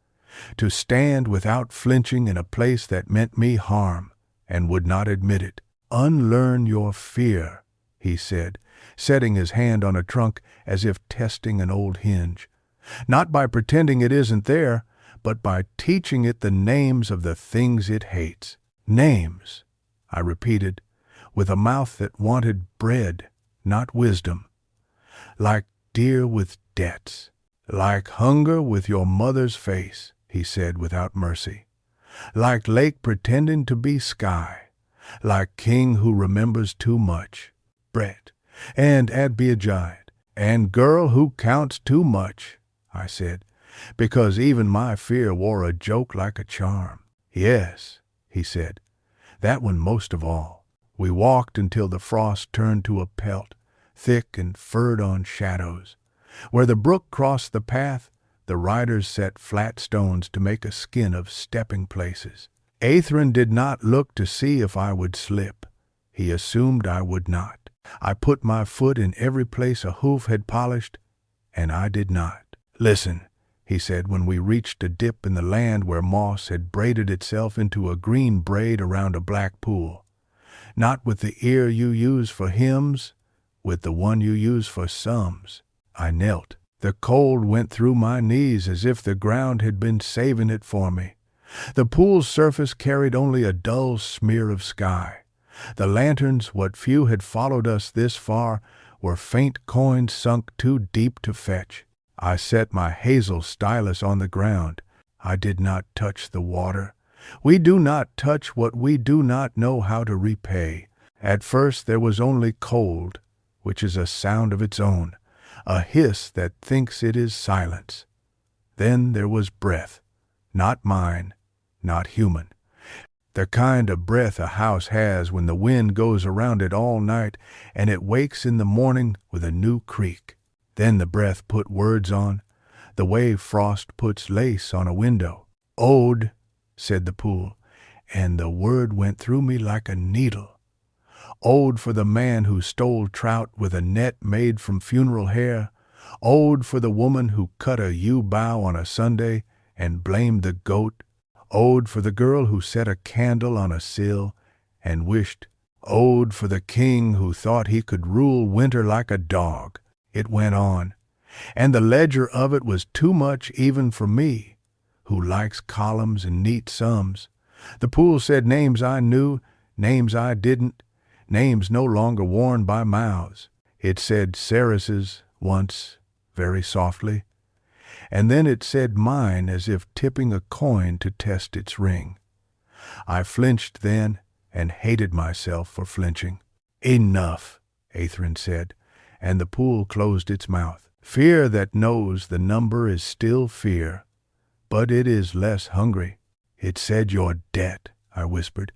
to stand without flinching in a place that meant me harm and would not admit it. "Unlearn your fear," he said, setting his hand on a trunk as if testing an old hinge. "Not by pretending it isn't there, but by teaching it the names of the things it hates." "Names," I repeated, with a mouth that wanted bread, not wisdom. "Like deer with debts, like hunger with your mother's face," he said without mercy. "Like lake pretending to be sky, like king who remembers too much. Bread, and Adbeajide, And girl who counts too much, I said, because even my fear wore a joke like a charm. Yes, he said, that one most of all. We walked until the frost turned to a pelt, thick and furred on shadows. Where the brook crossed the path, the riders set flat stones to make a skin of stepping places. Aethren did not look to see if I would slip. He assumed I would not. I put my foot in every place a hoof had polished, and I did not. Listen, he said when we reached a dip in the land where moss had braided itself into a green braid around a black pool. Not with the ear you use for hymns, with the one you use for psalms. I knelt. The cold went through my knees as if the ground had been saving it for me. The pool's surface carried only a dull smear of sky. The lanterns, what few had followed us this far, were faint coins sunk too deep to fetch. I set my hazel stylus on the ground. I did not touch the water. We do not touch what we do not know how to repay. At first there was only cold, which is a sound of its own, a hiss that thinks it is silence. Then there was breath, not mine, not human. The kind of breath a house has when the wind goes around it all night and it wakes in the morning with a new creak. Then the breath put words on, the way frost puts lace on a window. Ode, said the pool, and the word went through me like a needle. Ode for the man who stole trout with a net made from funeral hair. Ode for the woman who cut a yew bough on a Sunday and blamed the goat. Ode for the girl who set a candle on a sill and wished. Ode for the king who thought he could rule winter like a dog. It went on, and the ledger of it was too much even for me, who likes columns and neat sums. The pool said names I knew, names I didn't, names no longer worn by mouths. It said Ceres's once, very softly, and then it said mine as if tipping a coin to test its ring. I flinched then and hated myself for flinching. Enough, Aethren said, and the pool closed its mouth. Fear that knows the number is still fear, but it is less hungry. It said your debt, I whispered.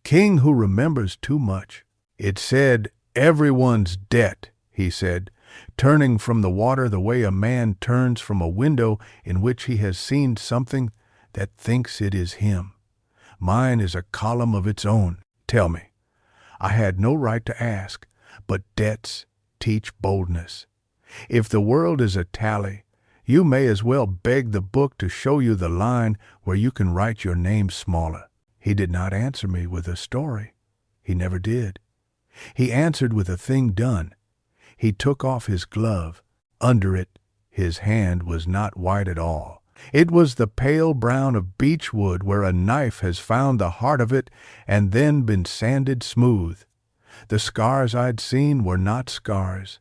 King who remembers too much. It said everyone's debt, he said, turning from the water the way a man turns from a window in which he has seen something that thinks it is him. Mine is a column of its own. Tell me. I had no right to ask, but debts teach boldness. If the world is a tally, you may as well beg the book to show you the line where you can write your name smaller. He did not answer me with a story. He never did. He answered with a thing done. He took off his glove. Under it, his hand was not white at all. It was the pale brown of beech wood where a knife has found the heart of it and then been sanded smooth. The scars I'd seen were not scars.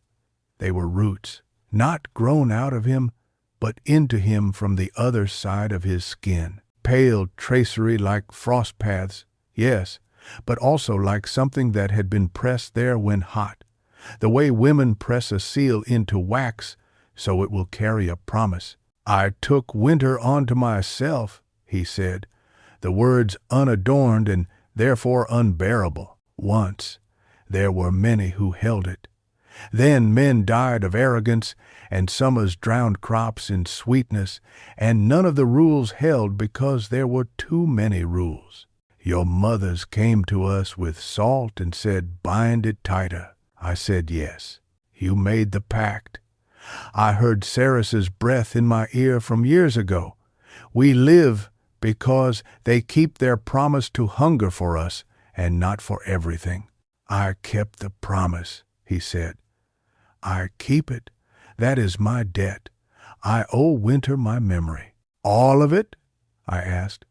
They were roots, not grown out of him, but into him from the other side of his skin. Pale tracery like frost paths, yes, but also like something that had been pressed there when hot. The way women press a seal into wax so it will carry a promise. I took winter onto myself, he said, the words unadorned and therefore unbearable. Once there were many who held it. Then men died of arrogance, and summers drowned crops in sweetness, and none of the rules held because there were too many rules. Your mothers came to us with salt and said, bind it tighter. I said yes. You made the pact. I heard Ceres's breath in my ear from years ago. We live because they keep their promise to hunger for us and not for everything. I kept the promise, he said. I keep it. That is my debt. I owe winter my memory. All of it? I asked.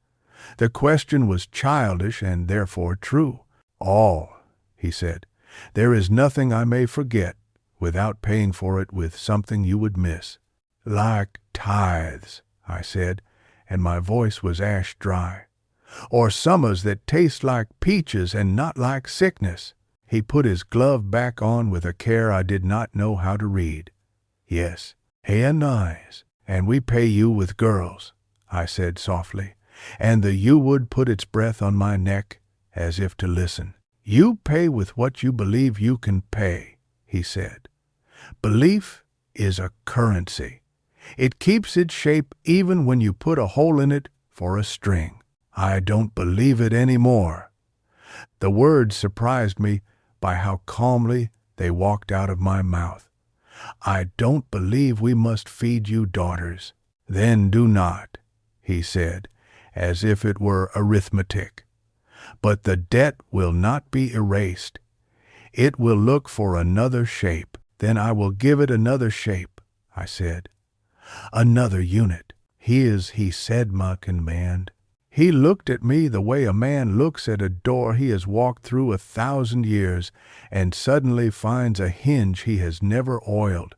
The question was childish and therefore true. All, he said. There is nothing I may forget without paying for it with something you would miss. Like tithes, I said, and my voice was ash dry. Or summers that taste like peaches and not like sickness. He put his glove back on with a care I did not know how to read. Yes, heroines, and we pay you with girls, I said softly, and the yew-wood put its breath on my neck as if to listen. You pay with what you believe you can pay, he said. Belief is a currency. It keeps its shape even when you put a hole in it for a string. I don't believe it anymore. The words surprised me by how calmly they walked out of my mouth. I don't believe we must feed you daughters. Then do not, he said, as if it were arithmetic. But the debt will not be erased. It will look for another shape. Then I will give it another shape, I said. Another unit. He said my command. He looked at me the way a man looks at a door he has walked through 1,000 years and suddenly finds a hinge he has never oiled.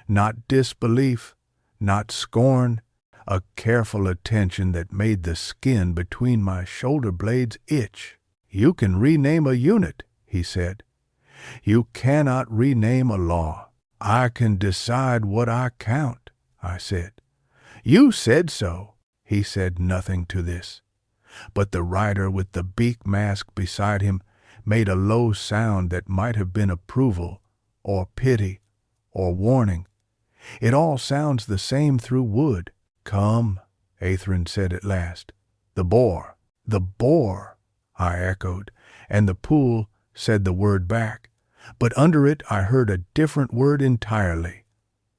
Not disbelief, not scorn, a careful attention that made the skin between my shoulder blades itch. You can rename a unit, he said. You cannot rename a law. I can decide what I count, I said. You said so. He said nothing to this. But the rider with the beak mask beside him made a low sound that might have been approval, or pity, or warning. It all sounds the same through wood. Come, Aethren said at last. The boar, I echoed, and the pool said the word back. But under it I heard a different word entirely.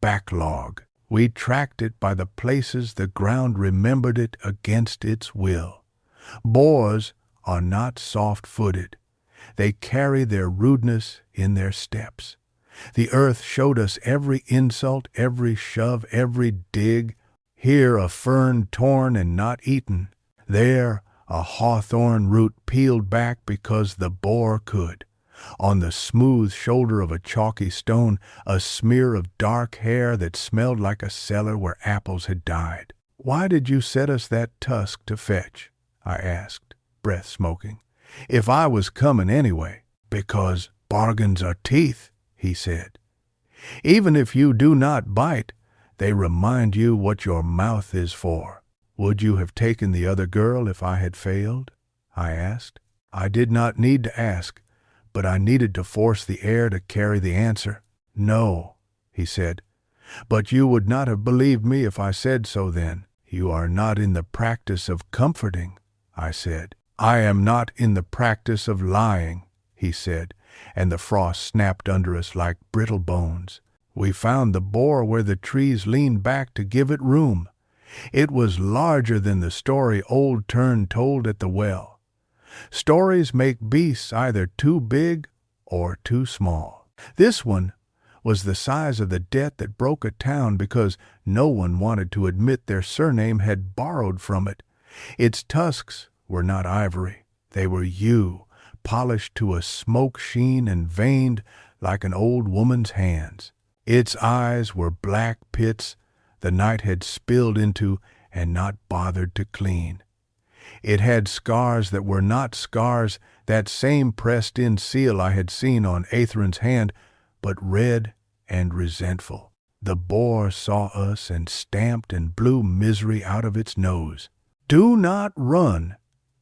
Backlog. We tracked it by the places the ground remembered it against its will. Boars are not soft-footed. They carry their rudeness in their steps. The earth showed us every insult, every shove, every dig. Here a fern torn and not eaten. There a hawthorn root peeled back because the boar could. On the smooth shoulder of a chalky stone, a smear of dark hair that smelled like a cellar where apples had died. Why did you set us that tusk to fetch? I asked, breath smoking. If I was coming anyway. Because bargains are teeth, he said. Even if you do not bite, they remind you what your mouth is for. Would you have taken the other girl if I had failed? I asked. I did not need to ask, but I needed to force the air to carry the answer. No, he said. But you would not have believed me if I said so then. You are not in the practice of comforting, I said. I am not in the practice of lying, he said, and the frost snapped under us like brittle bones. We found the boar where the trees leaned back to give it room. It was larger than the story old Thorned told at the well. Stories make beasts either too big or too small. This one was the size of the debt that broke a town because no one wanted to admit their surname had borrowed from it. Its tusks were not ivory. They were yew, polished to a smoke sheen and veined like an old woman's hands. Its eyes were black pits the night had spilled into and not bothered to clean. It had scars that were not scars, that same pressed-in seal I had seen on Aethren's hand, but red and resentful. The boar saw us and stamped and blew misery out of its nose. Do not run,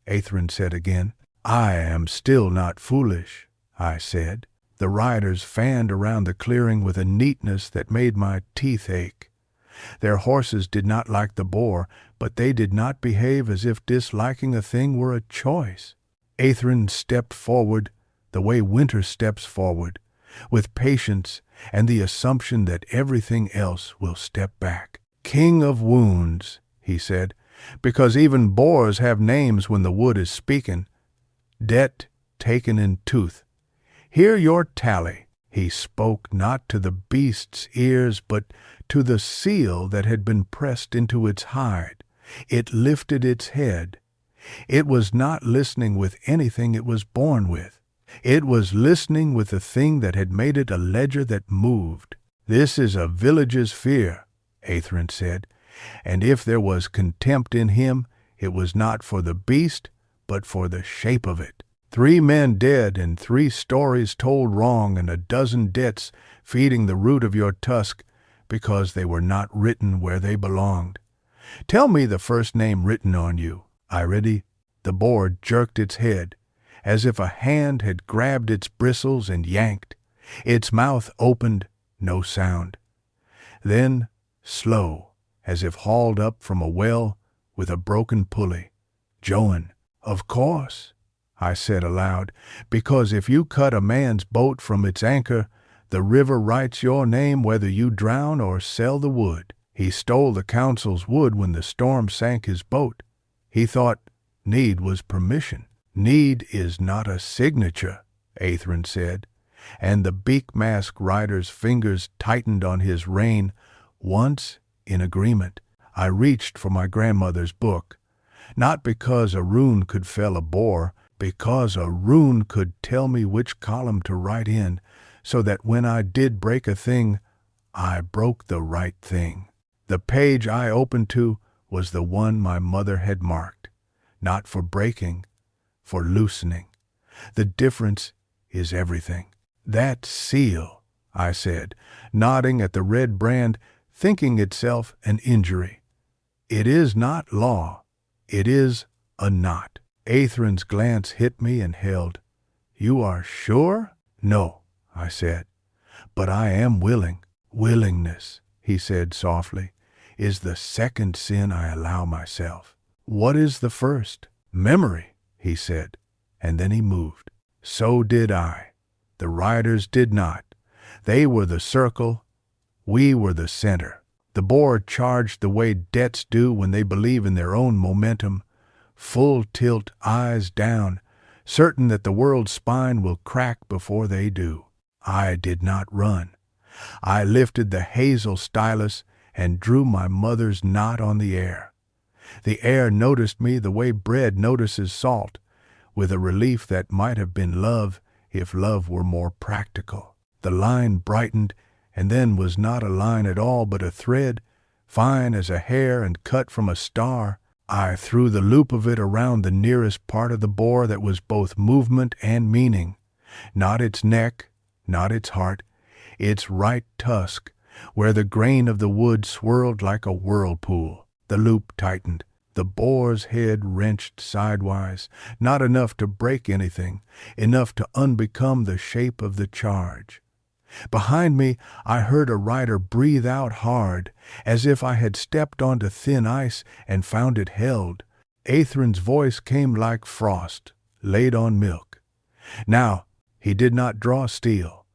Aethren said again. I am still not foolish, I said. The riders fanned around the clearing with a neatness that made my teeth ache. Their horses did not like the boar, but they did not behave as if disliking a thing were a choice. Aethren stepped forward the way winter steps forward, with patience and the assumption that everything else will step back. King of wounds, he said, because even boars have names when the wood is speaking. Debt taken in tooth. Hear your tally. He spoke not to the beast's ears, but to the seal that had been pressed into its hide. It lifted its head. It was not listening with anything it was born with. It was listening with the thing that had made it a ledger that moved. This is a village's fear, Aethren said, and if there was contempt in him, it was not for the beast, but for the shape of it. 3 men dead and 3 stories told wrong and a dozen debts feeding the root of your tusk because they were not written where they belonged. Tell me the first name written on you. I ready. The boar jerked its head, as if a hand had grabbed its bristles and yanked. Its mouth opened, no sound. Then, slow, as if hauled up from a well with a broken pulley. Joan, of course, I said aloud, because if you cut a man's boat from its anchor, the river writes your name whether you drown or sell the wood. He stole the council's wood when the storm sank his boat. He thought need was permission. Need is not a signature, Aethren said, and the beak-masked rider's fingers tightened on his rein. Once, in agreement, I reached for my grandmother's book, not because a rune could fell a boar, because a rune could tell me which column to write in, so that when I did break a thing, I broke the right thing. The page I opened to was the one my mother had marked, not for breaking, for loosening. The difference is everything. That seal, I said, nodding at the red brand, thinking itself an injury. It is not law. It is a knot. Aethren's glance hit me and held. You are sure? No, I said, but I am willing. Willingness, he said softly, is the second sin I allow myself. What is the first? Memory, he said, and then he moved. So did I. The riders did not. They were the circle. We were the center. The boar charged the way debts do when they believe in their own momentum, full tilt, eyes down, certain that the world's spine will crack before they do. I did not run. I lifted the hazel stylus and drew my mother's knot on the air. The air noticed me the way bread notices salt, with a relief that might have been love if love were more practical. The line brightened, and then was not a line at all but a thread, fine as a hair and cut from a star. I threw the loop of it around the nearest part of the boar that was both movement and meaning, not its neck, not its heart, its right tusk, where the grain of the wood swirled like a whirlpool. The loop tightened. The boar's head wrenched sidewise, not enough to break anything, enough to unbecome the shape of the charge. Behind me, I heard a rider breathe out hard, as if I had stepped onto thin ice and found it held. Aethren's voice came like frost, laid on milk. Now, he did not draw steel.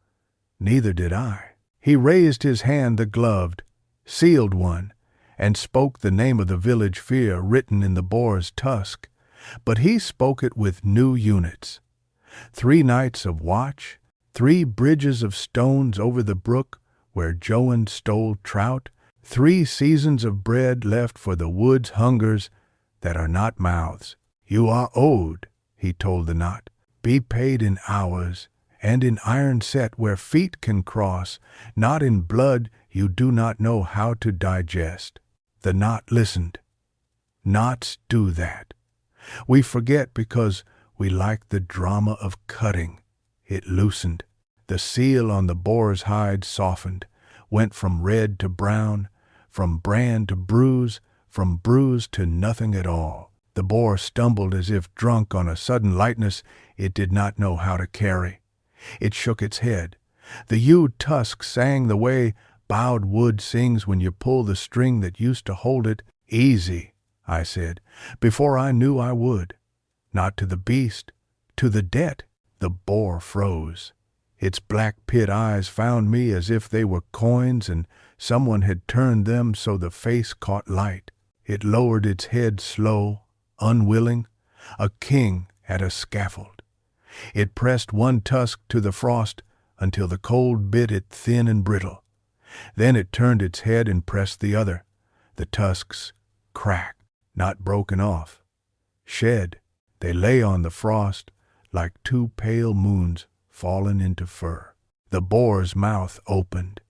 Neither did I. He raised his hand, the gloved, sealed one, and spoke the name of the village fear written in the boar's tusk, but he spoke it with new units. 3 nights of watch, 3 bridges of stones over the brook where Joan stole trout, 3 seasons of bread left for the wood's hungers that are not mouths. You are owed, he told the knot. Be paid in hours, and in iron set where feet can cross, not in blood you do not know how to digest. The knot listened. Knots do that. We forget because we like the drama of cutting. It loosened. The seal on the boar's hide softened, went from red to brown, from brand to bruise, from bruise to nothing at all. The boar stumbled as if drunk on a sudden lightness it did not know how to carry. It shook its head. The yew tusk sang the way bowed wood sings when you pull the string that used to hold it. Easy, I said, before I knew I would. Not to the beast, to the debt. The boar froze. Its black pit eyes found me as if they were coins and someone had turned them so the face caught light. It lowered its head slow, unwilling, a king at a scaffold. It pressed one tusk to the frost until the cold bit it thin and brittle. Then it turned its head and pressed the other. The tusks cracked, not broken off. Shed, they lay on the frost like 2 pale moons fallen into fur. The boar's mouth opened.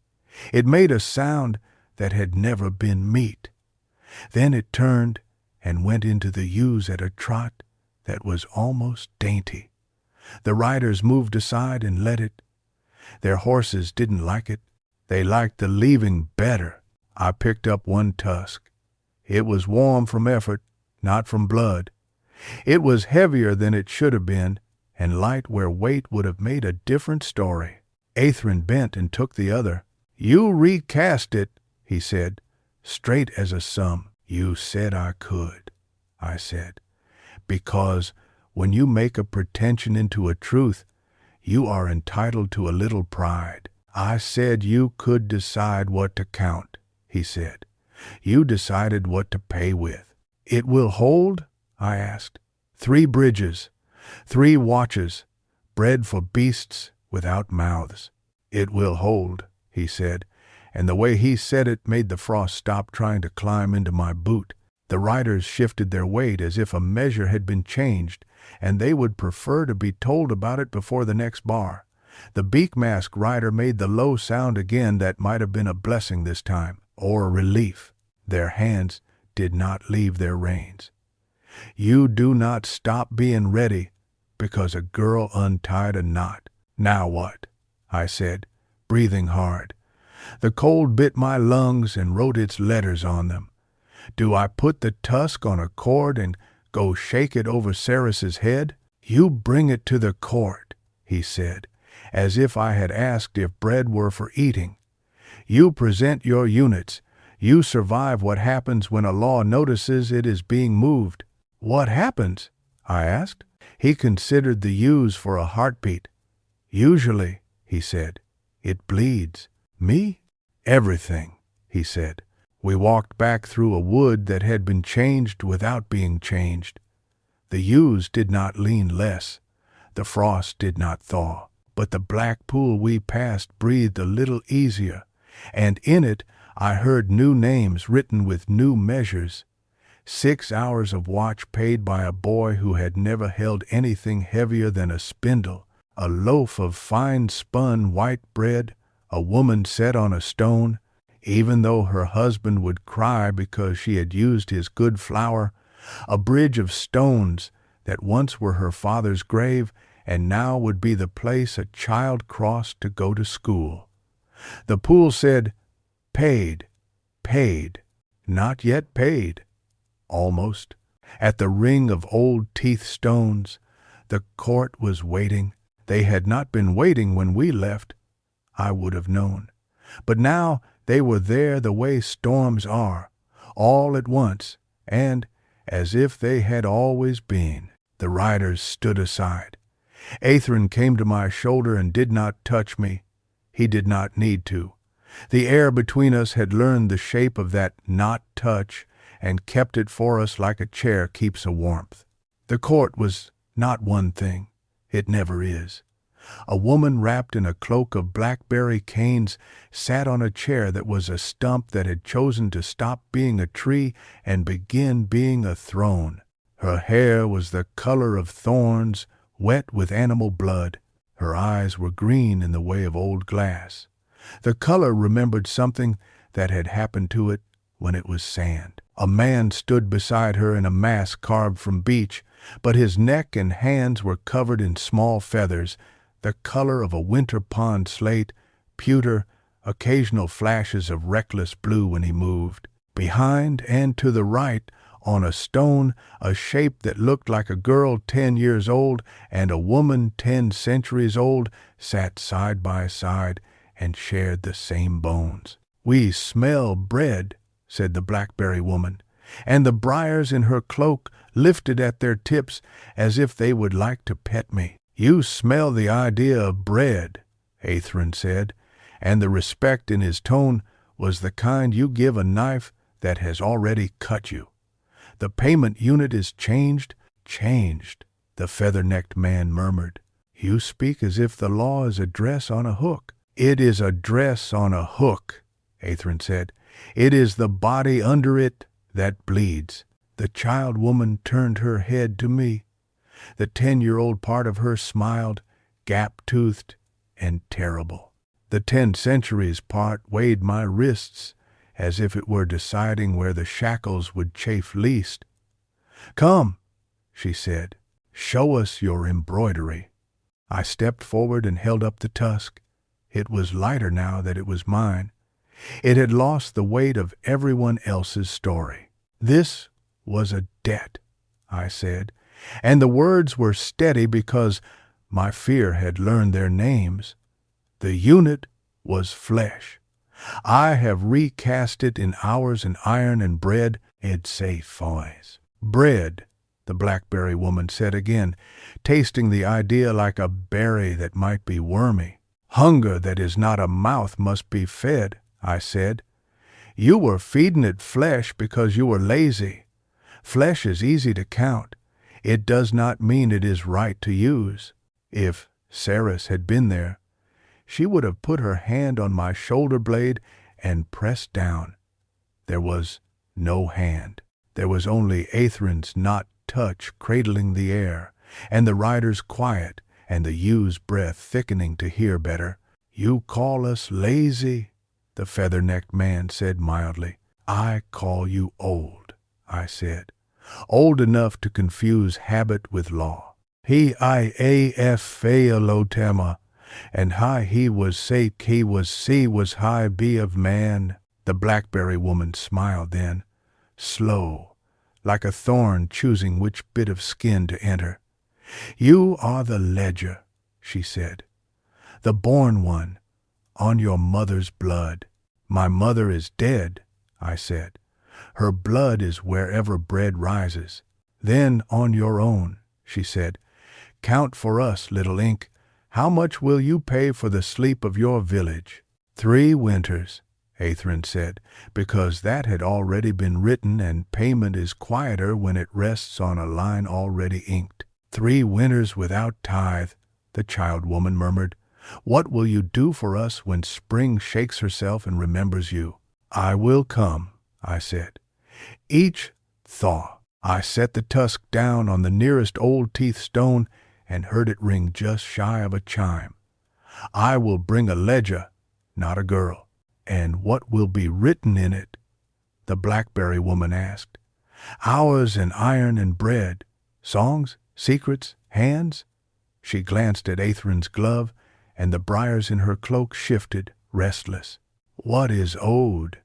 It made a sound that had never been meat. Then it turned and went into the yews at a trot that was almost dainty. The riders moved aside and let it. Their horses didn't like it. They liked the leaving better. I picked up one tusk. It was warm from effort, not from blood. It was heavier than it should have been, and light where weight would have made a different story. Aethren bent and took the other. "You recast it," he said, straight as a sum. "You said I could," I said, "because when you make a pretension into a truth, you are entitled to a little pride." "I said you could decide what to count," he said. "You decided what to pay with." "It will hold?" I asked. 3 bridges, 3 watches, bread for beasts without mouths." "It will hold," he said, and the way he said it made the frost stop trying to climb into my boot. The riders shifted their weight as if a measure had been changed, and they would prefer to be told about it before the next bar. The beak-mask rider made the low sound again that might have been a blessing this time, or a relief. Their hands did not leave their reins. "You do not stop being ready because a girl untied a knot." "Now what?" I said, breathing hard. The cold bit my lungs and wrote its letters on them. "Do I put the tusk on a cord and go shake it over Ceres's head?" "You bring it to the court," he said, as if I had asked if bread were for eating. "You present your units. You survive what happens when a law notices it is being moved." "What happens?" I asked. He considered the use for a heartbeat. "Usually," he said, "it bleeds." "Me?" "Everything," he said. We walked back through a wood that had been changed without being changed. The yews did not lean less. The frost did not thaw. But the black pool we passed breathed a little easier, and in it I heard new names written with new measures. 6 hours of watch paid by a boy who had never held anything heavier than a spindle, a loaf of fine-spun white bread, a woman set on a stone, even though her husband would cry because she had used his good flour, a bridge of stones that once were her father's grave and now would be the place a child crossed to go to school. The pool said, "Paid, paid, not yet paid." Almost. At the ring of old teeth stones, the court was waiting. They had not been waiting when we left. I would have known. But now they were there the way storms are, all at once, and as if they had always been. The riders stood aside. Aethren came to my shoulder and did not touch me. He did not need to. The air between us had learned the shape of that not touch and kept it for us like a chair keeps a warmth. The court was not one thing. It never is. A woman wrapped in a cloak of blackberry canes sat on a chair that was a stump that had chosen to stop being a tree and begin being a throne. Her hair was the color of thorns, wet with animal blood. Her eyes were green in the way of old glass. The color remembered something that had happened to it when it was sand. A man stood beside her in a mask carved from beech, but his neck and hands were covered in small feathers, the color of a winter pond slate, pewter, occasional flashes of reckless blue when he moved. Behind and to the right, on a stone, a shape that looked like a girl 10 years old and a woman 10 centuries old sat side by side and shared the same bones. "We smell bread," said the blackberry woman, and the briars in her cloak lifted at their tips as if they would like to pet me. "You smell the idea of bread," Aethren said, and the respect in his tone was the kind you give a knife that has already cut you. "The payment unit is changed." "Changed," the feather-necked man murmured. "You speak as if the law is a dress on a hook." "It is a dress on a hook," Aethren said. "It is the body under it that bleeds." The child woman turned her head to me. The 10-year-old part of her smiled, gap-toothed and terrible. The 10 centuries part weighed my wrists as if it were deciding where the shackles would chafe least. "Come," she said, "show us your embroidery." I stepped forward and held up the tusk. It was lighter now that it was mine. It had lost the weight of everyone else's story. This was a debt, I said, and the words were steady because my fear had learned their names. The unit was flesh. I have recast it in hours and iron and bread, defies. Bread, the blackberry woman said again, tasting the idea like a berry that might be wormy. Hunger that is not a mouth must be fed, I said. You were feeding it flesh because you were lazy. Flesh is easy to count. It does not mean it is right to use. If Saris had been there, she would have put her hand on my shoulder blade and pressed down. There was no hand. There was only Aethren's not touch cradling the air, and the rider's quiet, and the ew's breath thickening to hear better. You call us lazy, the feather-necked man said mildly. I call you old, I said. Old enough to confuse habit with law. He failotema, and high he was sake he was see was high be of man. The blackberry woman smiled then, slow, like a thorn choosing which bit of skin to enter. You are the ledger, she said, the born one, on your mother's blood. My mother is dead, I said. Her blood is wherever bread rises. Then on your own, she said. Count for us, little ink. How much will you pay for the sleep of your village? 3 winters, Aethren said, because that had already been written and payment is quieter when it rests on a line already inked. 3 winters without tithe, the child woman murmured. What will you do for us when spring shakes herself and remembers you? I will come, I said. Each thaw. I set the tusk down on the nearest old teeth stone and heard it ring just shy of a chime. I will bring a ledger, not a girl. And what will be written in it? The blackberry woman asked. Hours and iron and bread. Songs, secrets, hands? She glanced at Aethren's glove, and the briars in her cloak shifted, restless. What is owed?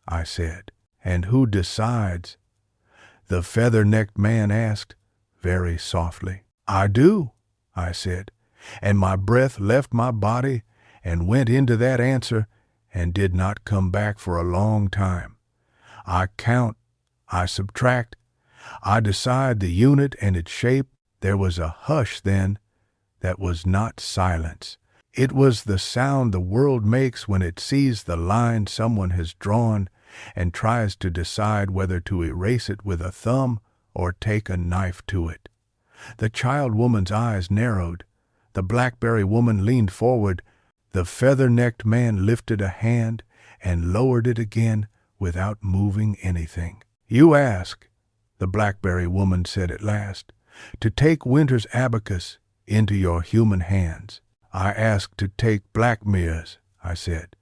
I said. And who decides? The feather-necked man asked, very softly. I do, I said, and my breath left my body and went into that answer and did not come back for a long time. I count, I subtract, I decide the unit and its shape. There was a hush then that was not silence. It was the sound the world makes when it sees the line someone has drawn and tries to decide whether to erase it with a thumb or take a knife to it. The child woman's eyes narrowed. The blackberry woman leaned forward. The feather-necked man lifted a hand and lowered it again without moving anything. You ask, the blackberry woman said at last, to take winter's abacus into your human hands. I ask to take Blackmere's, I said,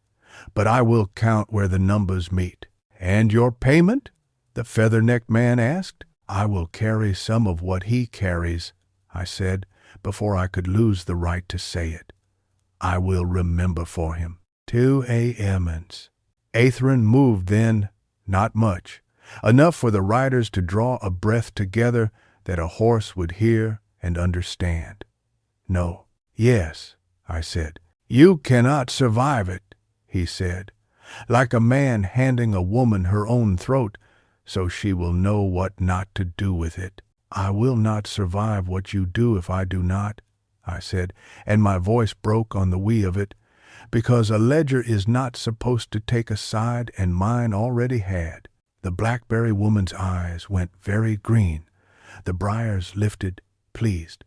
but I will count where the numbers meet. And your payment? The feather-necked man asked. I will carry some of what he carries, I said, before I could lose the right to say it. I will remember for him. 2 a.m.s. Aethren moved then, not much, enough for the riders to draw a breath together that a horse would hear and understand. No, yes, I said. You cannot survive it, he said, like a man handing a woman her own throat, so she will know what not to do with it. I will not survive what you do if I do not, I said, and my voice broke on the we of it, because a ledger is not supposed to take a side, and mine already had. The blackberry woman's eyes went very green. The briars lifted, pleased.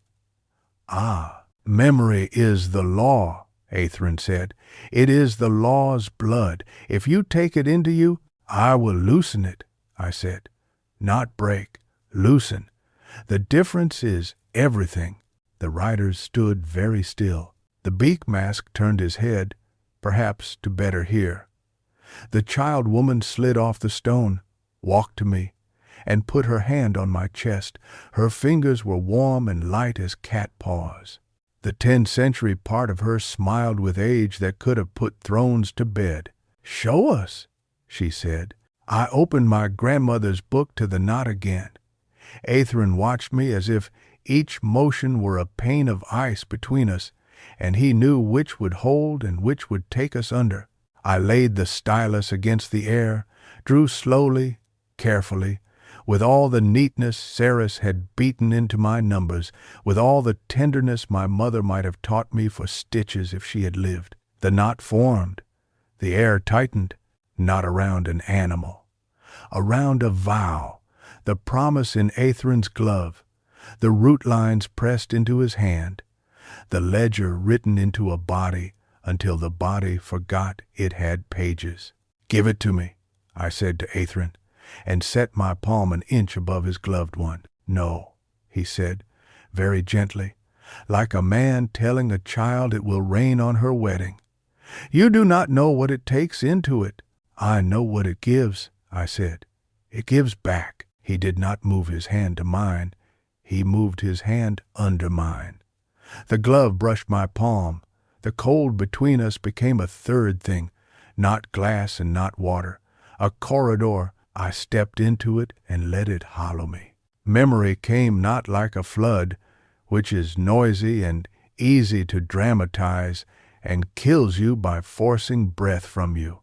Ah, memory is the law, Aethren said. It is the law's blood. If you take it into you, I will loosen it, I said. Not break, loosen. The difference is everything. The riders stood very still. The beak mask turned his head, perhaps to better hear. The child woman slid off the stone, walked to me, and put her hand on my chest. Her fingers were warm and light as cat paws. The 10th century part of her smiled with age that could have put thrones to bed. "Show us," she said. I opened my grandmother's book to the knot again. Aethren watched me as if each motion were a pane of ice between us, and he knew which would hold and which would take us under. I laid the stylus against the air, drew slowly, carefully, with all the neatness Ceres had beaten into my numbers, with all the tenderness my mother might have taught me for stitches if she had lived. The knot formed. The air tightened, not around an animal, around a vow, the promise in Aethren's glove, the root lines pressed into his hand, the ledger written into a body until the body forgot it had pages. "Give it to me," I said to Aethren, and set my palm an inch above his gloved one. "No," he said, very gently, like a man telling a child it will rain on her wedding. "You do not know what it takes into it." "I know what it gives," I said. "It gives back." He did not move his hand to mine. He moved his hand under mine. The glove brushed my palm. The cold between us became a third thing, not glass and not water, a corridor. I stepped into it and let it hollow me. Memory came not like a flood, which is noisy and easy to dramatize and kills you by forcing breath from you.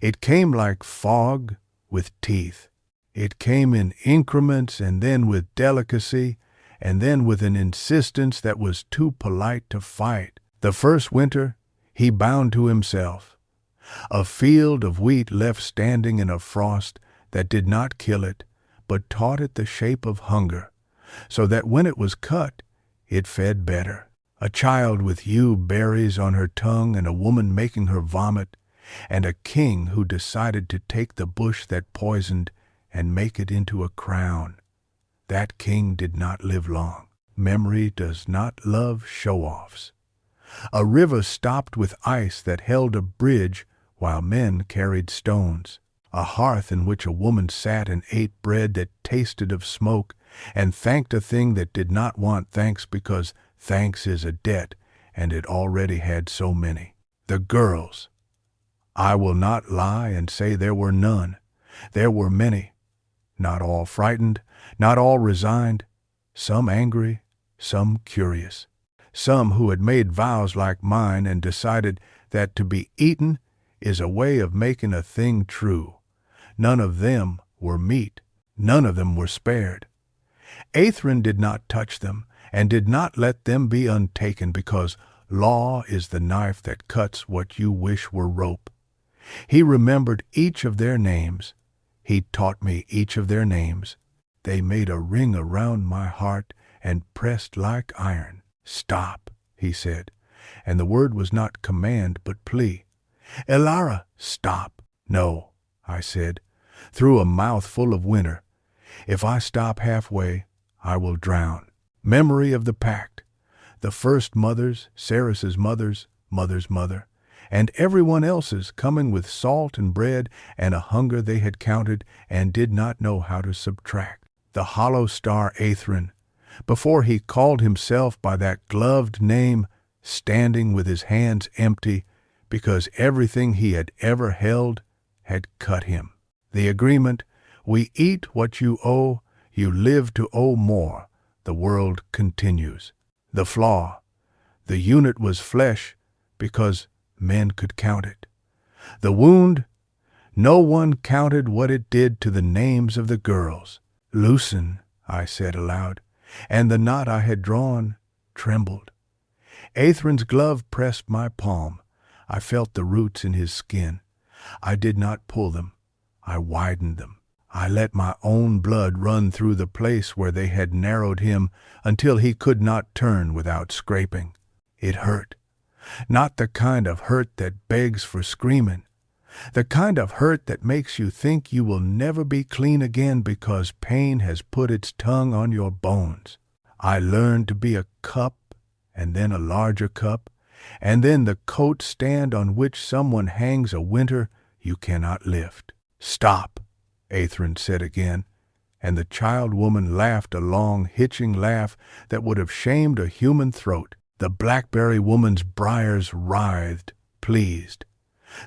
It came like fog with teeth. It came in increments and then with delicacy and then with an insistence that was too polite to fight. The first winter he bound to himself. A field of wheat left standing in a frost that did not kill it, but taught it the shape of hunger, so that when it was cut, it fed better. A child with yew berries on her tongue and a woman making her vomit, and a king who decided to take the bush that poisoned and make it into a crown. That king did not live long. Memory does not love show-offs. A river stopped with ice that held a bridge while men carried stones. A hearth in which a woman sat and ate bread that tasted of smoke and thanked a thing that did not want thanks because thanks is a debt and it already had so many. The girls. I will not lie and say there were none. There were many. Not all frightened, not all resigned, some angry, some curious. Some who had made vows like mine and decided that to be eaten is a way of making a thing true. None of them were meat. None of them were spared. Aethren did not touch them and did not let them be untaken because law is the knife that cuts what you wish were rope. He remembered each of their names. He taught me each of their names. They made a ring around my heart and pressed like iron. "Stop," he said, and the word was not command but plea. "Elara, stop." "No," I said, through a mouthful of winter. "If I stop halfway, I will drown." Memory of the pact. The first mother's, Ceres's mother's mother, and everyone else's coming with salt and bread and a hunger they had counted and did not know how to subtract. The hollow star Aethren, before he called himself by that gloved name, standing with his hands empty because everything he had ever held had cut him. The agreement, we eat what you owe, you live to owe more, the world continues. The flaw, the unit was flesh because men could count it. The wound, no one counted what it did to the names of the girls. "Loosen," I said aloud, and the knot I had drawn trembled. Aethren's glove pressed my palm. I felt the roots in his skin. I did not pull them. I widened them. I let my own blood run through the place where they had narrowed him until he could not turn without scraping. It hurt. Not the kind of hurt that begs for screaming. The kind of hurt that makes you think you will never be clean again because pain has put its tongue on your bones. I learned to be a cup, and then a larger cup, and then the coat stand on which someone hangs a winter you cannot lift. "Stop," Aethren said again, and the child woman laughed a long, hitching laugh that would have shamed a human throat. The blackberry woman's briars writhed, pleased.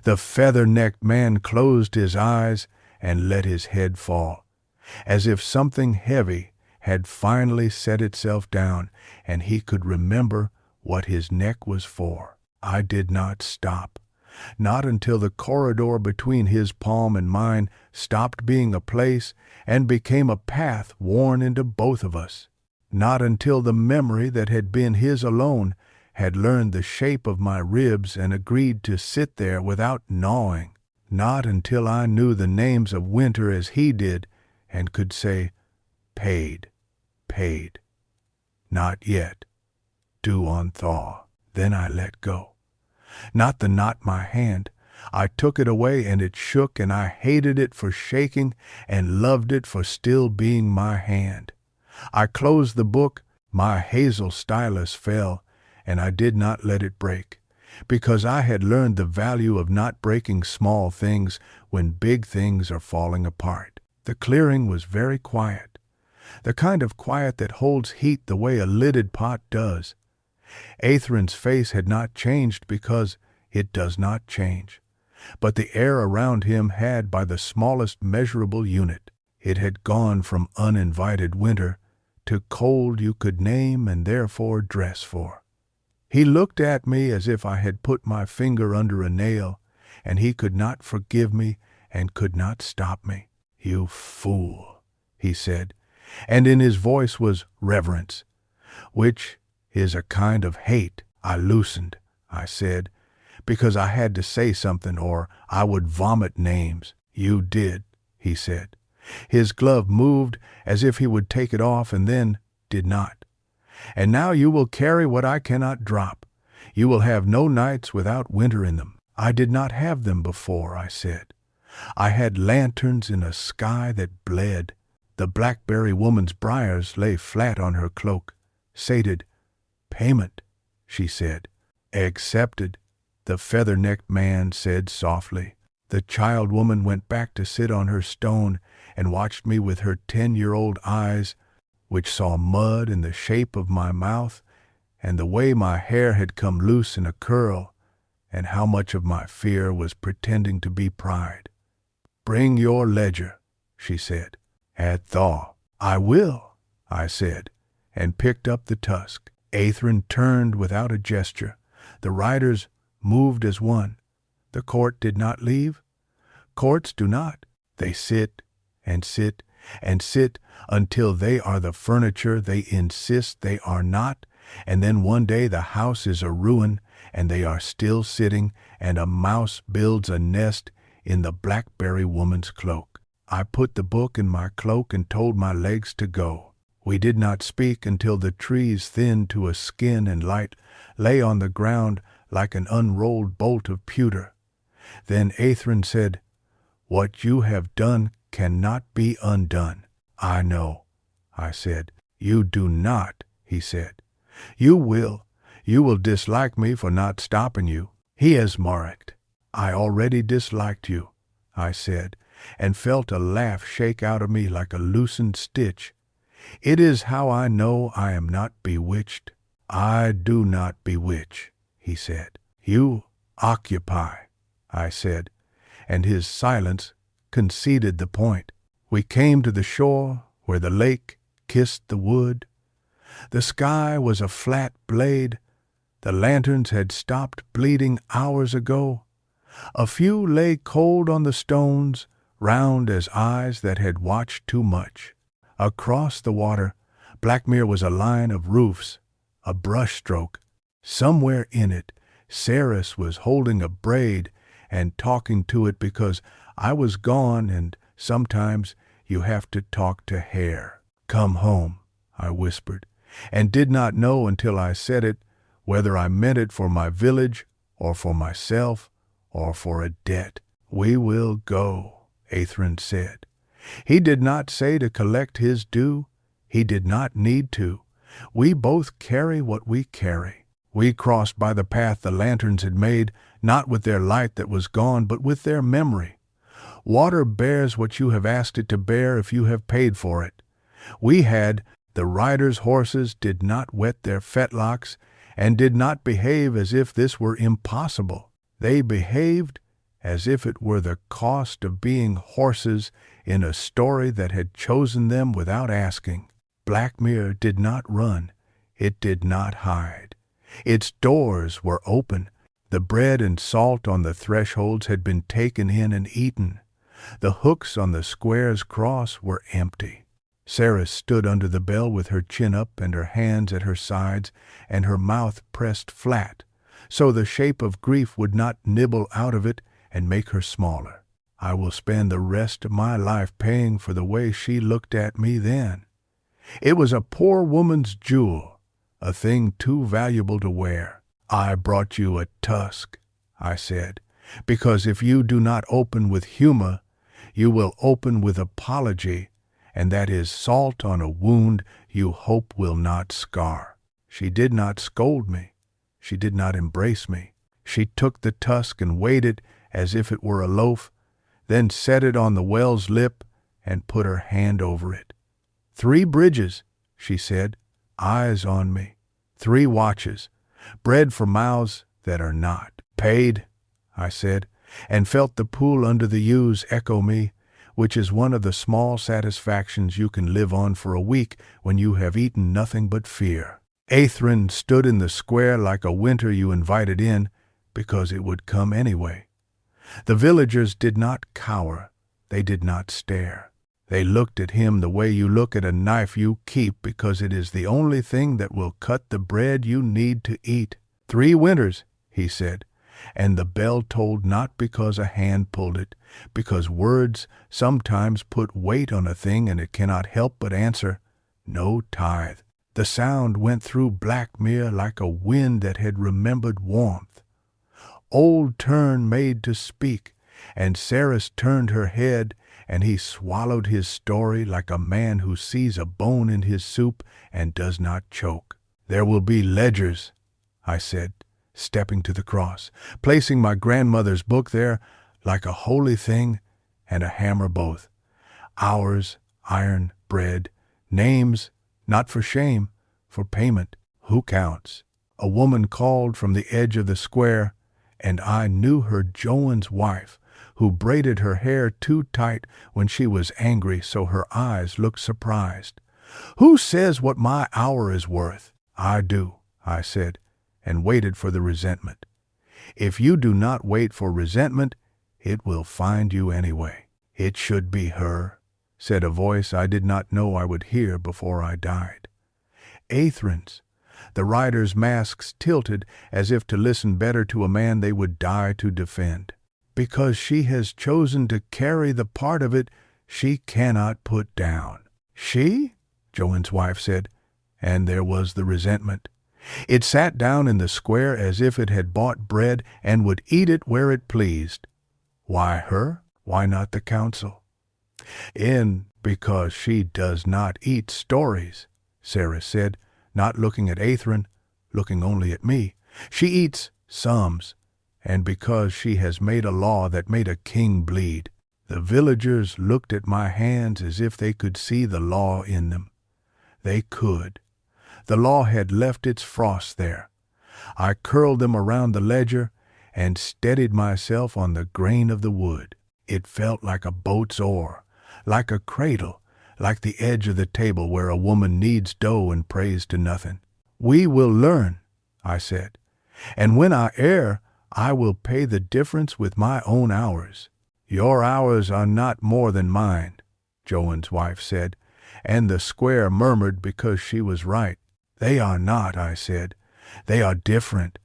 The feather-necked man closed his eyes and let his head fall, as if something heavy had finally set itself down and he could remember what his neck was for. I did not stop, not until the corridor between his palm and mine stopped being a place and became a path worn into both of us. Not until the memory that had been his alone had learned the shape of my ribs and agreed to sit there without gnawing. Not until I knew the names of winter as he did and could say, paid, paid. Not yet. Due on thaw. Then I let go. Not the knot my hand. I took it away and it shook, and I hated it for shaking and loved it for still being my hand. I closed the book, my hazel stylus fell, and I did not let it break, because I had learned the value of not breaking small things when big things are falling apart. The clearing was very quiet, the kind of quiet that holds heat the way a lidded pot does. Aethren's face had not changed because it does not change, but the air around him had by the smallest measurable unit. It had gone from uninvited winter to cold you could name and therefore dress for. He looked at me as if I had put my finger under a nail, and he could not forgive me and could not stop me. "You fool," he said, and in his voice was reverence, which is a kind of hate. I loosened, I said, because I had to say something or I would vomit names. "You did," he said. His glove moved as if he would take it off and then did not. "And now you will carry what I cannot drop. You will have no nights without winter in them." "I did not have them before," I said. "I had lanterns in a sky that bled." The blackberry woman's briars lay flat on her cloak. "Sated. Payment," she said. "Accepted," the feather-necked man said softly. The child woman went back to sit on her stone and watched me with her 10-year-old eyes, which saw mud in the shape of my mouth and the way my hair had come loose in a curl, and how much of my fear was pretending to be pride. "Bring your ledger," she said. "At thaw." "I will," I said, and picked up the tusk. Aethren turned without a gesture. The riders moved as one. The court did not leave. Courts do not. They sit and sit and sit until they are the furniture they insist they are not, and then one day the house is a ruin and they are still sitting, and a mouse builds a nest in the blackberry woman's cloak. I put the book in my cloak and told my legs to go. We did not speak until the trees thinned to a skin and light lay on the ground like an unrolled bolt of pewter. Then Aethren said, "What you have done cannot be undone." "I know," I said. "You do not," he said. You will dislike me for not stopping you." He has marked. "I already disliked you," I said, and felt a laugh shake out of me like a loosened stitch. "It is how I know I am not bewitched." "I do not bewitch," he said. "You occupy," I said, and his silence conceded the point. We came to the shore where the lake kissed the wood. The sky was a flat blade. The lanterns had stopped bleeding hours ago. A few lay cold on the stones, round as eyes that had watched too much. Across the water, Blackmere was a line of roofs, a brushstroke. Somewhere in it, Ceres was holding a braid and talking to it because I was gone, and sometimes you have to talk to hair. "Come home," I whispered, and did not know until I said it whether I meant it for my village or for myself or for a debt. "We will go," Aethren said. He did not say to collect his due. He did not need to. We both carry what we carry. We crossed by the path the lanterns had made, not with their light that was gone, but with their memory. Water bears what you have asked it to bear if you have paid for it. We had, the riders' horses did not wet their fetlocks, and did not behave as if this were impossible. They behaved as if it were the cost of being horses in a story that had chosen them without asking. Blackmere did not run. It did not hide. Its doors were open. The bread and salt on the thresholds had been taken in and eaten. The hooks on the square's cross were empty. Sarah stood under the bell with her chin up and her hands at her sides and her mouth pressed flat, so the shape of grief would not nibble out of it and make her smaller. I will spend the rest of my life paying for the way she looked at me then. It was a poor woman's jewel, a thing too valuable to wear. I brought you a tusk, I said, because if you do not open with humor, you will open with apology, and that is salt on a wound you hope will not scar. She did not scold me. She did not embrace me. She took the tusk and weighed it as if it were a loaf, then set it on the well's lip and put her hand over it. 3 bridges, she said, eyes on me. 3 watches, bread for mouths that are not. Paid, I said, and felt the pool under the yews echo me, which is one of the small satisfactions you can live on for a week when you have eaten nothing but fear. Aethren stood in the square like a winter you invited in, because it would come anyway. The villagers did not cower. They did not stare. They looked at him the way you look at a knife you keep because it is the only thing that will cut the bread you need to eat. 3 winters, he said, and the bell tolled not because a hand pulled it, because words sometimes put weight on a thing and it cannot help but answer, no tithe. The sound went through Blackmere like a wind that had remembered warmth. Old Turn made to speak, and Saris turned her head, and he swallowed his story like a man who sees a bone in his soup and does not choke. There will be ledgers, I said, stepping to the cross, placing my grandmother's book there like a holy thing and a hammer both. Hours, iron, bread, names, not for shame, for payment. Who counts? A woman called from the edge of the square, and I knew her Joan's wife, who braided her hair too tight when she was angry so her eyes looked surprised. Who says what my hour is worth? I do, I said, and waited for the resentment. If you do not wait for resentment, it will find you anyway. It should be her, said a voice I did not know I would hear before I died. Aethren's. The riders' masks tilted as if to listen better to a man they would die to defend. Because she has chosen to carry the part of it she cannot put down. She? Joan's wife said, and there was the resentment. It sat down in the square as if it had bought bread and would eat it where it pleased. Why her? Why not the council? Because she does not eat stories, Sarah said, not looking at Aethren, looking only at me. She eats psalms, and because she has made a law that made a king bleed. The villagers looked at my hands as if they could see the law in them. They could. The law had left its frost there. I curled them around the ledger and steadied myself on the grain of the wood. It felt like a boat's oar, like a cradle, like the edge of the table where a woman kneads dough and prays to nothing. We will learn, I said, and when I err, I will pay the difference with my own hours. Your hours are not more than mine, Joan's wife said, and the square murmured because she was right. They are not, I said. They are different.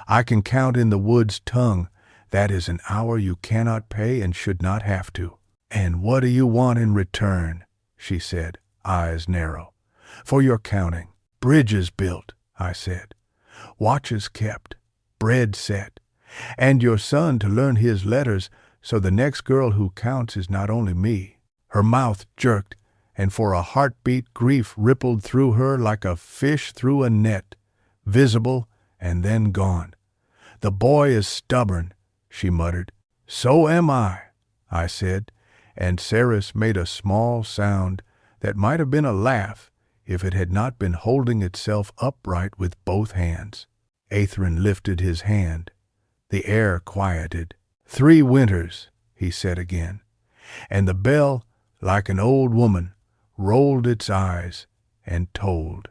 I can count in the wood's tongue. That is an hour you cannot pay and should not have to. And what do you want in return? She said, eyes narrow. For your counting. Bridges built, I said. Watches kept. Bread set. And your son to learn his letters so the next girl who counts is not only me. Her mouth jerked, and for a heartbeat grief rippled through her like a fish through a net, visible and then gone. The boy is stubborn, she muttered. So am I said, and Saris made a small sound that might have been a laugh if it had not been holding itself upright with both hands. Aethren lifted his hand. The air quieted. 3 winters, he said again, and the bell, like an old woman, rolled its eyes and told.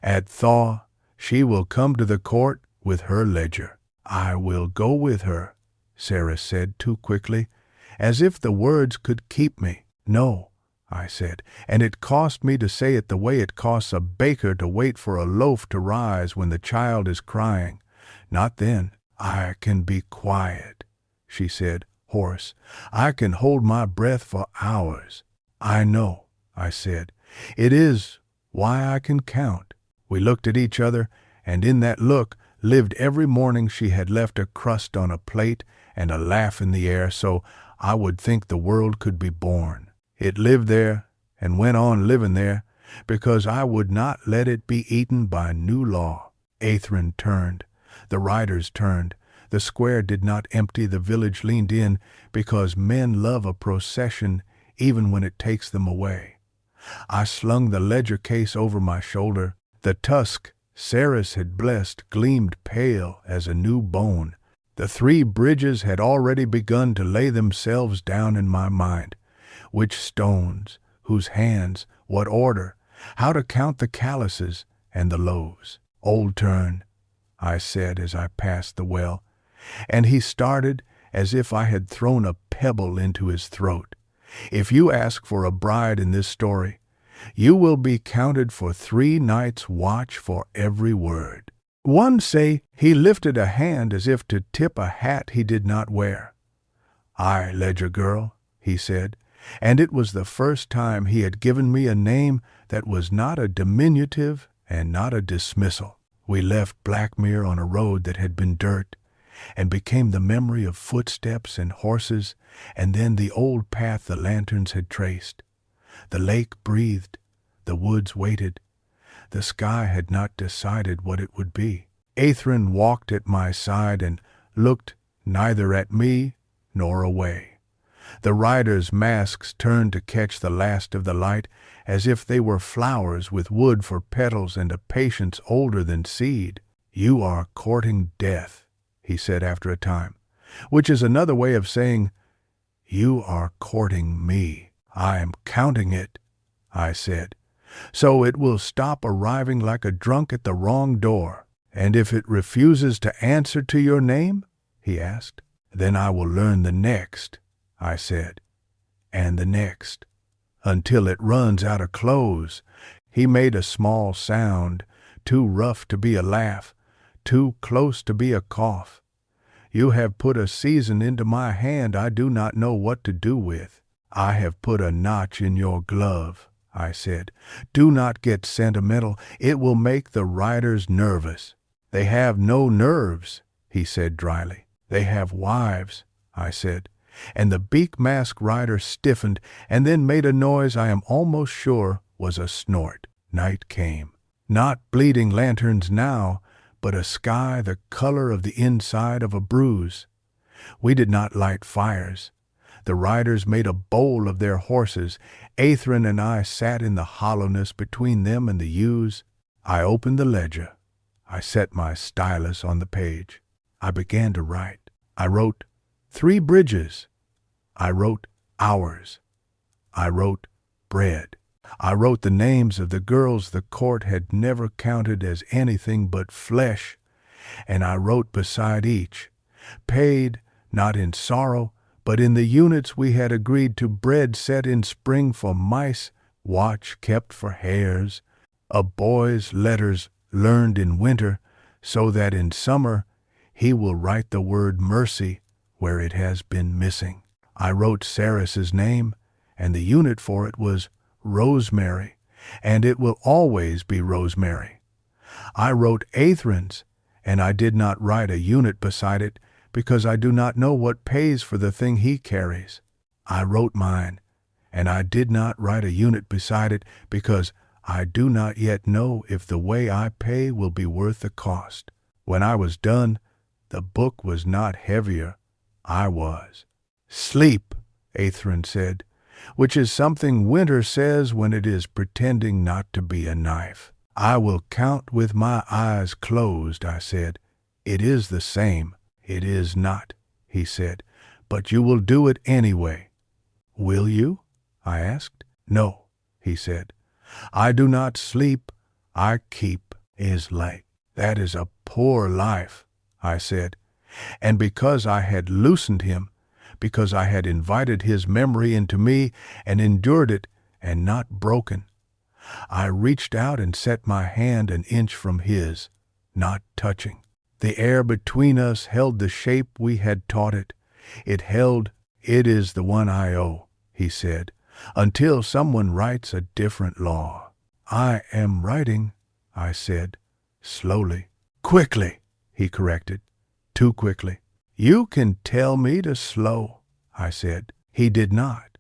At thaw, she will come to the court with her ledger. I will go with her, Sarah said too quickly, as if the words could keep me. No, I said, and it cost me to say it the way it costs a baker to wait for a loaf to rise when the child is crying. Not then. I can be quiet, she said, hoarse. I can hold my breath for hours. I know, I said. It is why I can count. We looked at each other, and in that look lived every morning she had left a crust on a plate and a laugh in the air so I would think the world could be born. It lived there and went on living there because I would not let it be eaten by new law. Aethren turned. The riders turned. The square did not empty. The village leaned in because men love a procession even when it takes them away. I slung the ledger case over my shoulder. The tusk Ceres had blessed gleamed pale as a new bone. The 3 bridges had already begun to lay themselves down in my mind. Which stones, whose hands, what order, how to count the calluses and the loaves. Old turn, I said as I passed the well, and he started as if I had thrown a pebble into his throat. If you ask for a bride in this story, you will be counted for 3 nights' watch for every word. One say he lifted a hand as if to tip a hat he did not wear. "Aye, ledger girl," he said, and it was the first time he had given me a name that was not a diminutive and not a dismissal. We left Blackmere on a road that had been dirt, and became the memory of footsteps and horses, and then the old path the lanterns had traced. The lake breathed, the woods waited. The sky had not decided what it would be. Aethren walked at my side and looked neither at me nor away. The riders' masks turned to catch the last of the light, as if they were flowers with wood for petals and a patience older than seed. "You are courting death," he said after a time, which is another way of saying, "You are courting me." "I am counting it," I said, "so it will stop arriving like a drunk at the wrong door." "And if it refuses to answer to your name?" he asked. "Then I will learn the next," I said, "and the next, until it runs out of clothes." He made a small sound, too rough to be a laugh, too close to be a cough. "You have put a season into my hand I do not know what to do with." "I have put a notch in your glove," I said. "Do not get sentimental. It will make the riders nervous." "They have no nerves," he said dryly. "They have wives," I said. And the beak-mask rider stiffened and then made a noise I am almost sure was a snort. Night came. Not bleeding lanterns now, but a sky the color of the inside of a bruise. We did not light fires. The riders made a bowl of their horses. Aethren and I sat in the hollowness between them and the ewes. I opened the ledger. I set my stylus on the page. I began to write. I wrote 3 bridges. I wrote hours. I wrote bread. I wrote the names of the girls the court had never counted as anything but flesh, and I wrote beside each, paid not in sorrow, but in the units we had agreed to, bread set in spring for mice, watch kept for hares, a boy's letters learned in winter, so that in summer he will write the word mercy where it has been missing. I wrote Ceres's name, and the unit for it was Rosemary, and it will always be Rosemary. I wrote Aethren's, and I did not write a unit beside it, because I do not know what pays for the thing he carries. I wrote mine, and I did not write a unit beside it, because I do not yet know if the way I pay will be worth the cost. When I was done, the book was not heavier. I was. "Sleep," Aethren said, which is something winter says when it is pretending not to be a knife. I will count with my eyes closed, I said. It is the same. It is not, he said, but you will do it anyway. Will you? I asked. No, he said. I do not sleep, I keep his light. That is a poor life, I said. And because I had loosened him, because I had invited his memory into me and endured it and not broken, I reached out and set my hand an inch from his, not touching. The air between us held the shape we had taught it. It held, it is the one I owe, he said, until someone writes a different law. I am writing, I said, slowly. Quickly, he corrected. Too quickly. You can tell me to slow, I said. He did not.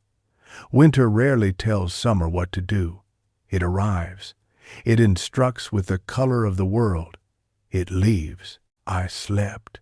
Winter rarely tells summer what to do. It arrives. It instructs with the color of the world. It leaves. I slept.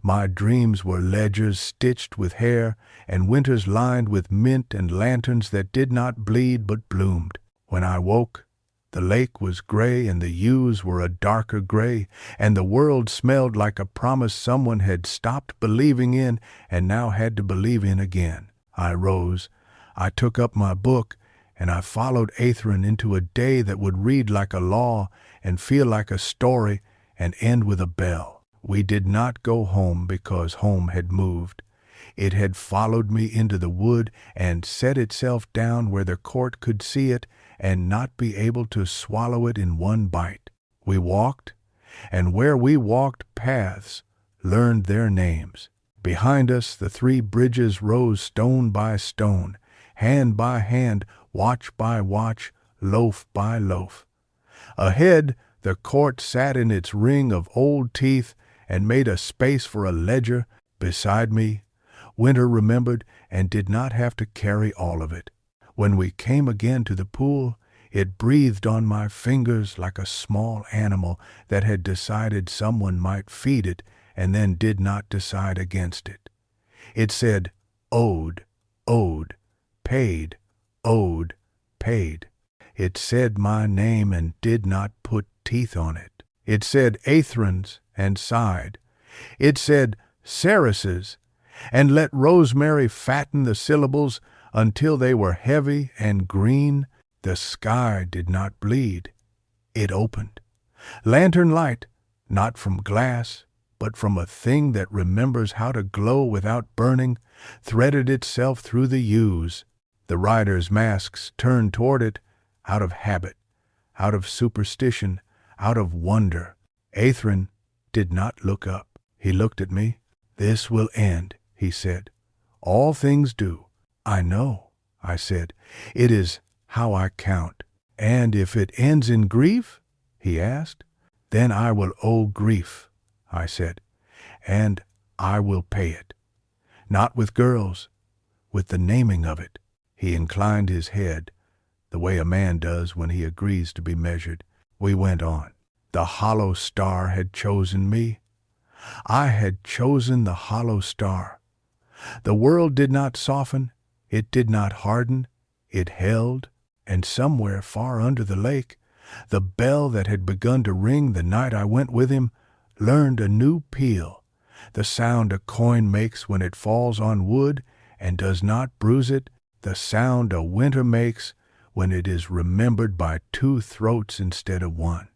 My dreams were ledgers stitched with hair and winters lined with mint and lanterns that did not bleed but bloomed. When I woke, the lake was gray and the yews were a darker gray, and the world smelled like a promise someone had stopped believing in and now had to believe in again. I rose. I took up my book, and I followed Aethren into a day that would read like a law and feel like a story and end with a bell. We did not go home because home had moved. It had followed me into the wood and set itself down where the court could see it and not be able to swallow it in one bite. We walked, and where we walked paths learned their names. Behind us the three bridges rose stone by stone, hand by hand, watch by watch, loaf by loaf. Ahead the court sat in its ring of old teeth and made a space for a ledger. Beside me, Winter remembered and did not have to carry all of it. When we came again to the pool, it breathed on my fingers like a small animal that had decided someone might feed it and then did not decide against it. It said, owed, owed, paid, owed, paid. It said my name and did not put teeth on it. It said Aethren's and sighed. It said Ceres's and let rosemary fatten the syllables until they were heavy and green. The sky did not bleed. It opened. Lantern light, not from glass, but from a thing that remembers how to glow without burning, threaded itself through the yews. The riders' masks turned toward it, out of habit, out of superstition, out of wonder. Aethren did not look up. He looked at me. This will end, he said. All things do. I know, I said. It is how I count. And if it ends in grief, he asked, then I will owe grief, I said, and I will pay it. Not with girls, with the naming of it. He inclined his head, the way a man does when he agrees to be measured. We went on. The hollow star had chosen me. I had chosen the hollow star. The world did not soften, it did not harden, it held, and somewhere far under the lake, the bell that had begun to ring the night I went with him learned a new peal, the sound a coin makes when it falls on wood and does not bruise it, the sound a winter makes when it is remembered by two throats instead of one.